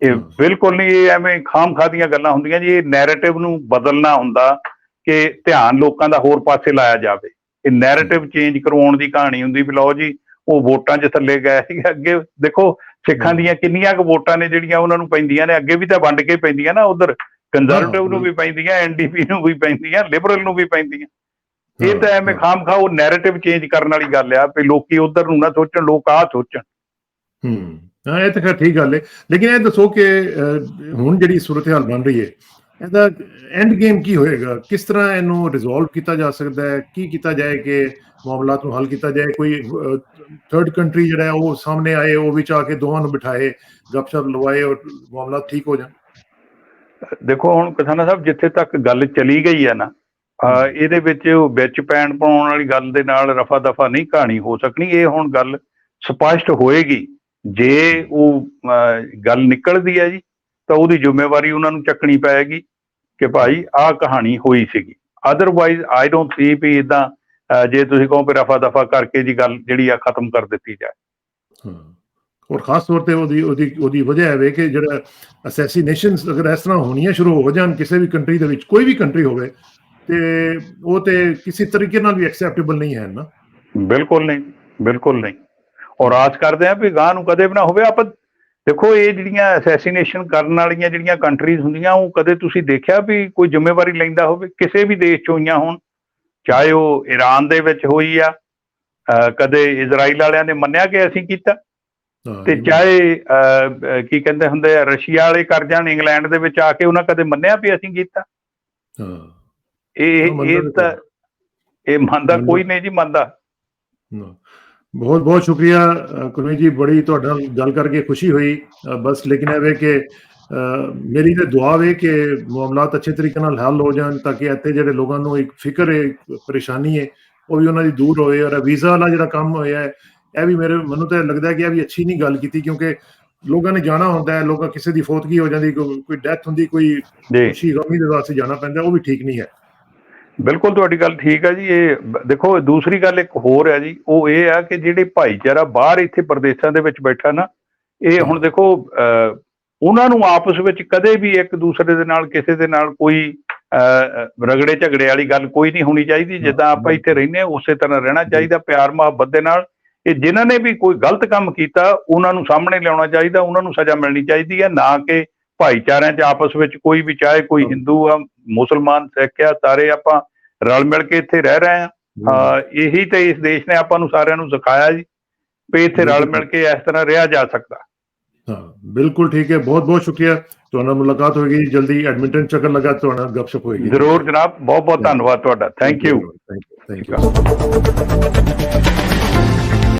ਇਹ ਬਿਲਕੁਲ ਨਹੀਂ, ਇਹ ਐਵੇਂ ਖਾਮਖਾਹ ਦੀਆਂ ਗੱਲਾਂ ਹੁੰਦੀਆਂ ਜੀ। ਇਹ ਨੈਰੇਟਿਵ ਨੂੰ ਬਦਲਣਾ ਹੁੰਦਾ ਕਿ ਧਿਆਨ ਲੋਕਾਂ ਦਾ ਹੋਰ ਪਾਸੇ ਲਾਇਆ ਜਾਵੇ। ਇਹ ਨੈਰੇਟਿਵ ਚੇਂਜ ਕਰਵਾਉਣ ਦੀ ਕਹਾਣੀ ਹੁੰਦੀ ਵੀ ਲਓ ਜੀ ਉਹ ਵੋਟਾਂ 'ਚ ਥੱਲੇ ਗਏ ਸੀ। ਅੱਗੇ ਦੇਖੋ ਸਿੱਖਾਂ ਦੀਆਂ ਕਿੰਨੀਆਂ ਕੁ ਵੋਟਾਂ ਨੇ ਜਿਹੜੀਆਂ ਉਹਨਾਂ ਨੂੰ ਪੈਂਦੀਆਂ ਨੇ, ਅੱਗੇ ਵੀ ਤਾਂ ਵੰਡ ਕੇ ਪੈਂਦੀਆਂ ਨਾ, ਉਧਰ ਕੰਜ਼ਰਵੇਟਿਵ ਨੂੰ ਵੀ ਪੈਂਦੀਆਂ, NDP ਨੂੰ ਵੀ ਪੈਂਦੀਆਂ, ਲਿਬਰਲ ਨੂੰ ਵੀ ਪੈਂਦੀਆਂ। ਇਹ ਤਾਂ ਐਵੇਂ ਖਾਮਖਾਹ ਉਹ ਨੈਰੇਟਿਵ ਚੇਂਜ ਕਰਨ ਵਾਲੀ ਗੱਲ ਆ ਵੀ ਲੋਕੀ ਉਧਰ ਨੂੰ ਨਾ ਸੋਚਣ, ਲੋਕ ਆਹ ਸੋਚਣ। ਹਾਂ, ਇਹ ਤਾਂ ਖੈਰ ਠੀਕ ਗੱਲ ਹੈ, ਲੇਕਿਨ ਇਹ ਦੱਸੋ ਕਿ ਹੁਣ ਜਿਹੜੀ ਸੂਰਤ ਹਾਲ ਬਣ ਰਹੀ ਹੈ ਇਹਦਾ ਐਂਡ ਗੇਮ ਕੀ ਹੋਏਗਾ? ਕਿਸ ਤਰ੍ਹਾਂ ਇਹਨੂੰ ਰਿਜ਼ੋਲਵ ਕੀਤਾ ਜਾ ਸਕਦਾ ਹੈ? ਕੀ ਕੀਤਾ ਜਾਏ ਕਿ ਮਾਮਲਾਤ ਨੂੰ ਹੱਲ ਕੀਤਾ ਜਾਏ? ਕੋਈ ਥਰਡ ਕੰਟਰੀ ਜਿਹੜਾ ਹੈ ਉਹ ਸਾਹਮਣੇ ਆਏ, ਉਹ ਵਿੱਚ ਆ ਕੇ ਦੋਵਾਂ ਨੂੰ ਬਿਠਾਏ, ਗੱਪਸ਼ਪ ਲਵਾਏ ਔਰ ਮਾਮਲਾਤ ਠੀਕ ਹੋ ਜਾਣ। ਦੇਖੋ ਹੁਣ ਕਿਸਾਨਾ ਸਾਹਿਬ, ਜਿੱਥੇ ਤੱਕ ਗੱਲ ਚਲੀ ਗਈ ਹੈ ਨਾ, ਇਹਦੇ ਵਿੱਚ ਪੈਣ ਪਾਉਣ ਵਾਲੀ ਗੱਲ ਦੇ ਨਾਲ ਰਫਾ ਦਫਾ ਨਹੀਂ ਕਹਾਣੀ ਹੋ ਸਕਣੀ। ਇਹ ਹੁਣ ਗੱਲ ਸਪਸ਼ਟ ਹੋਏਗੀ। ਜੇ ਉਹ ਗੱਲ ਨਿਕਲਦੀ ਹੈ ਜੀ ਤਾਂ ਉਹਦੀ ਜ਼ਿੰਮੇਵਾਰੀ ਉਹਨਾਂ ਨੂੰ ਚੱਕਣੀ ਪਏਗੀ ਕਿ ਭਾਈ ਆਹ ਕਹਾਣੀ ਹੋਈ ਸੀਗੀ। ਅਦਰਵਾਈਜ਼ ਆਈ ਡੋਂਟ ਸੀ ਵੀ ਇੱਦਾਂ ਜੇ ਤੁਸੀਂ ਕਹੋ ਵੀ ਰਫਾ ਦਫਾ ਕਰਕੇ ਜੀ ਗੱਲ ਜਿਹੜੀ ਆ ਖਤਮ ਕਰ ਦਿੱਤੀ ਜਾਏ। ਔਰ ਖਾਸ ਤੌਰ ਤੇ ਉਹਦੀ ਵਜ੍ਹਾ ਹੈ ਕਿ ਜਿਹੜਾ ਅਸੈਸੀਨੇਸ਼ਨਸ ਅਗਰ ਇਸ ਤਰ੍ਹਾਂ ਹੋਣੀਆਂ ਸ਼ੁਰੂ ਹੋ ਜਾਣ ਕਿਸੇ ਵੀ ਕੰਟਰੀ ਦੇ ਵਿੱਚ, ਕੋਈ ਵੀ ਕੰਟਰੀ ਹੋਵੇ, ਤੇ ਉਹ ਤੇ ਕਿਸੇ ਤਰੀਕੇ ਨਾਲ ਵੀ ਐਕਸੈਪਟੇਬਲ ਨਹੀਂ ਹੈ ਨਾ। ਬਿਲਕੁਲ ਨਹੀਂ, ਬਿਲਕੁਲ ਨਹੀਂ। ਔਰ ਆਸ ਕਰਦੇ ਆ ਵੀ ਗਾਂ ਨੂੰ ਕਦੇ ਵੀ ਨਾ ਹੋਵੇ। ਆਪਾਂ ਦੇਖੋ ਇਹ ਜਿਹੜੀਆਂ ਅਸੈਸੀਨੇਸ਼ਨ ਕਰਨ ਵਾਲੀਆਂ ਜਿਹੜੀਆਂ ਕੰਟਰੀਜ਼ ਹੁੰਦੀਆਂ, ਉਹ ਕਦੇ ਤੁਸੀਂ ਦੇਖਿਆ ਵੀ ਕੋਈ ਜ਼ਿੰਮੇਵਾਰੀ ਲੈਂਦਾ ਹੋਵੇ? ਕਿਸੇ ਵੀ ਦੇਸ਼ 'ਚ ਹੋਈਆਂ ਹੋਣ, ਚਾਹੇ ਉਹ ਈਰਾਨ ਦੇ ਵਿੱਚ ਹੋਈ ਆ, ਕਦੇ ਇਜ਼ਰਾਈਲ ਵਾਲਿਆਂ ਨੇ ਮੰਨਿਆ ਕਿ ਅਸੀਂ ਕੀਤਾ, ਤੇ ਚਾਹੇ ਕੀ ਕਹਿੰਦੇ ਹੁੰਦੇ ਆ ਰਸ਼ੀਆ ਵਾਲੇ ਕਰ ਜਾਣ ਇੰਗਲੈਂਡ ਦੇ ਵਿੱਚ ਆ ਕੇ, ਉਹਨਾਂ ਕਦੇ ਮੰਨਿਆ ਵੀ ਅਸੀਂ ਕੀਤਾ? ਇਹ ਮੰਨਦਾ ਕੋਈ ਨਹੀਂ ਜੀ, ਮੰਨਦਾ। ਬਹੁਤ ਬਹੁਤ ਸ਼ੁਕਰੀਆ ਗੁਰਮੀਤ ਜੀ, ਬੜੀ ਤੁਹਾਡੇ ਨਾਲ ਗੱਲ ਕਰਕੇ ਖੁਸ਼ੀ ਹੋਈ। ਬਸ ਲੇਕਿਨ ਇਹ ਕਿ ਮੇਰੀ ਤਾਂ ਦੁਆ ਵੇ ਕਿ ਮਾਮਲਾਤ ਅੱਛੇ ਤਰੀਕੇ ਨਾਲ ਹੱਲ ਹੋ ਜਾਣ, ਤਾਂ ਕਿ ਇੱਥੇ ਜਿਹੜੇ ਲੋਕਾਂ ਨੂੰ ਇੱਕ ਫਿਕਰ ਹੈ, ਪਰੇਸ਼ਾਨੀ ਹੈ, ਉਹ ਵੀ ਉਹਨਾਂ ਦੀ ਦੂਰ ਹੋਏ। ਔਰ ਵੀਜ਼ਾ ਵਾਲਾ ਜਿਹੜਾ ਕੰਮ ਹੋਇਆ ਹੈ, ਇਹ ਵੀ ਮੈਨੂੰ ਤਾਂ ਲੱਗਦਾ ਕਿ ਇਹ ਵੀ ਅੱਛੀ ਨਹੀਂ ਗੱਲ ਕੀਤੀ, ਕਿਉਂਕਿ ਲੋਕਾਂ ਨੇ ਜਾਣਾ ਹੁੰਦਾ ਹੈ, ਲੋਕਾਂ ਕਿਸੇ ਦੀ ਫੌਤਗੀ ਹੋ ਜਾਂਦੀ, ਕੋਈ ਡੈਥ ਹੁੰਦੀ, ਕੋਈ ਖੁਸ਼ੀ ਗਮੀ ਦੇ ਵਾਸਤੇ ਜਾਣਾ ਪੈਂਦਾ, ਉਹ ਵੀ ਠੀਕ ਨਹੀਂ ਹੈ। ਬਿਲਕੁਲ ਤੁਹਾਡੀ ਗੱਲ ਠੀਕ ਹੈ ਜੀ। ਇਹ ਦੇਖੋ ਦੂਸਰੀ ਗੱਲ ਇੱਕ ਹੋਰ ਹੈ ਜੀ, ਉਹ ਇਹ ਆ ਕਿ ਜਿਹੜੇ ਭਾਈਚਾਰਾ ਬਾਹਰ ਇੱਥੇ ਪ੍ਰਦੇਸ਼ਾਂ ਦੇ ਵਿੱਚ ਬੈਠਾ ਨਾ, ਇਹ ਹੁਣ ਦੇਖੋ ਉਹਨਾਂ ਨੂੰ ਆਪਸ ਵਿੱਚ ਕਦੇ ਵੀ ਇੱਕ ਦੂਸਰੇ ਦੇ ਨਾਲ ਕਿਸੇ ਦੇ ਨਾਲ ਕੋਈ ਰਗੜੇ ਝਗੜੇ ਵਾਲੀ ਗੱਲ ਕੋਈ ਨਹੀਂ ਹੋਣੀ ਚਾਹੀਦੀ। ਜਿੱਦਾਂ ਆਪਾਂ ਇੱਥੇ ਰਹਿੰਦੇ ਹਾਂ ਉਸੇ ਤਰ੍ਹਾਂ ਰਹਿਣਾ ਚਾਹੀਦਾ, ਪਿਆਰ ਮੁਹੱਬਤ ਦੇ ਨਾਲ। ਇਹ ਜਿਨ੍ਹਾਂ ਨੇ ਵੀ ਕੋਈ ਗਲਤ ਕੰਮ ਕੀਤਾ ਉਹਨਾਂ ਨੂੰ ਸਾਹਮਣੇ ਲਿਆਉਣਾ ਚਾਹੀਦਾ, ਉਹਨਾਂ ਨੂੰ ਸਜ਼ਾ ਮਿਲਣੀ ਚਾਹੀਦੀ ਹੈ, ਨਾ ਕਿ ਭਾਈਚਾਰਿਆਂ 'ਚ ਆਪਸ ਵਿੱਚ ਕੋਈ ਵੀ, ਚਾਹੇ ਕੋਈ ਹਿੰਦੂ ਆ, ਮੁਸਲਮਾਨ, ਸਿੱਖ ਆ, ਸਾਰੇ ਆਪਾਂ ਰਲ ਮਿਲ ਕੇ ਇੱਥੇ ਰਹਿ ਰਹੇ ਹਾਂ। ਇਹੀ ਤਾਂ ਇਸ ਦੇਸ਼ ਨੇ ਆਪਾਂ ਨੂੰ ਸਾਰਿਆਂ ਨੂੰ ਸਿਖਾਇਆ ਜੀ ਵੀ ਇੱਥੇ ਰਲ ਮਿਲ ਕੇ ਇਸ ਤਰ੍ਹਾਂ ਰਿਹਾ ਜਾ ਸਕਦਾ। ਹਾਂ ਬਿਲਕੁਲ ਠੀਕ ਹੈ, ਬਹੁਤ ਬਹੁਤ ਸ਼ੁਕਰੀਆ। ਤੁਹਾਡੇ ਨਾਲ ਮੁਲਾਕਾਤ ਹੋਏਗੀ ਜਲਦੀ, ਐਡਮਿੰਟਨ ਚੱਕਰ ਲਗਾ, ਤੁਹਾਡਾ ਗੱਪਸ਼ਪ ਹੋਏਗੀ। ਜ਼ਰੂਰ ਜਨਾਬ, ਬਹੁਤ ਬਹੁਤ ਧੰਨਵਾਦ ਤੁਹਾਡਾ। Thank you.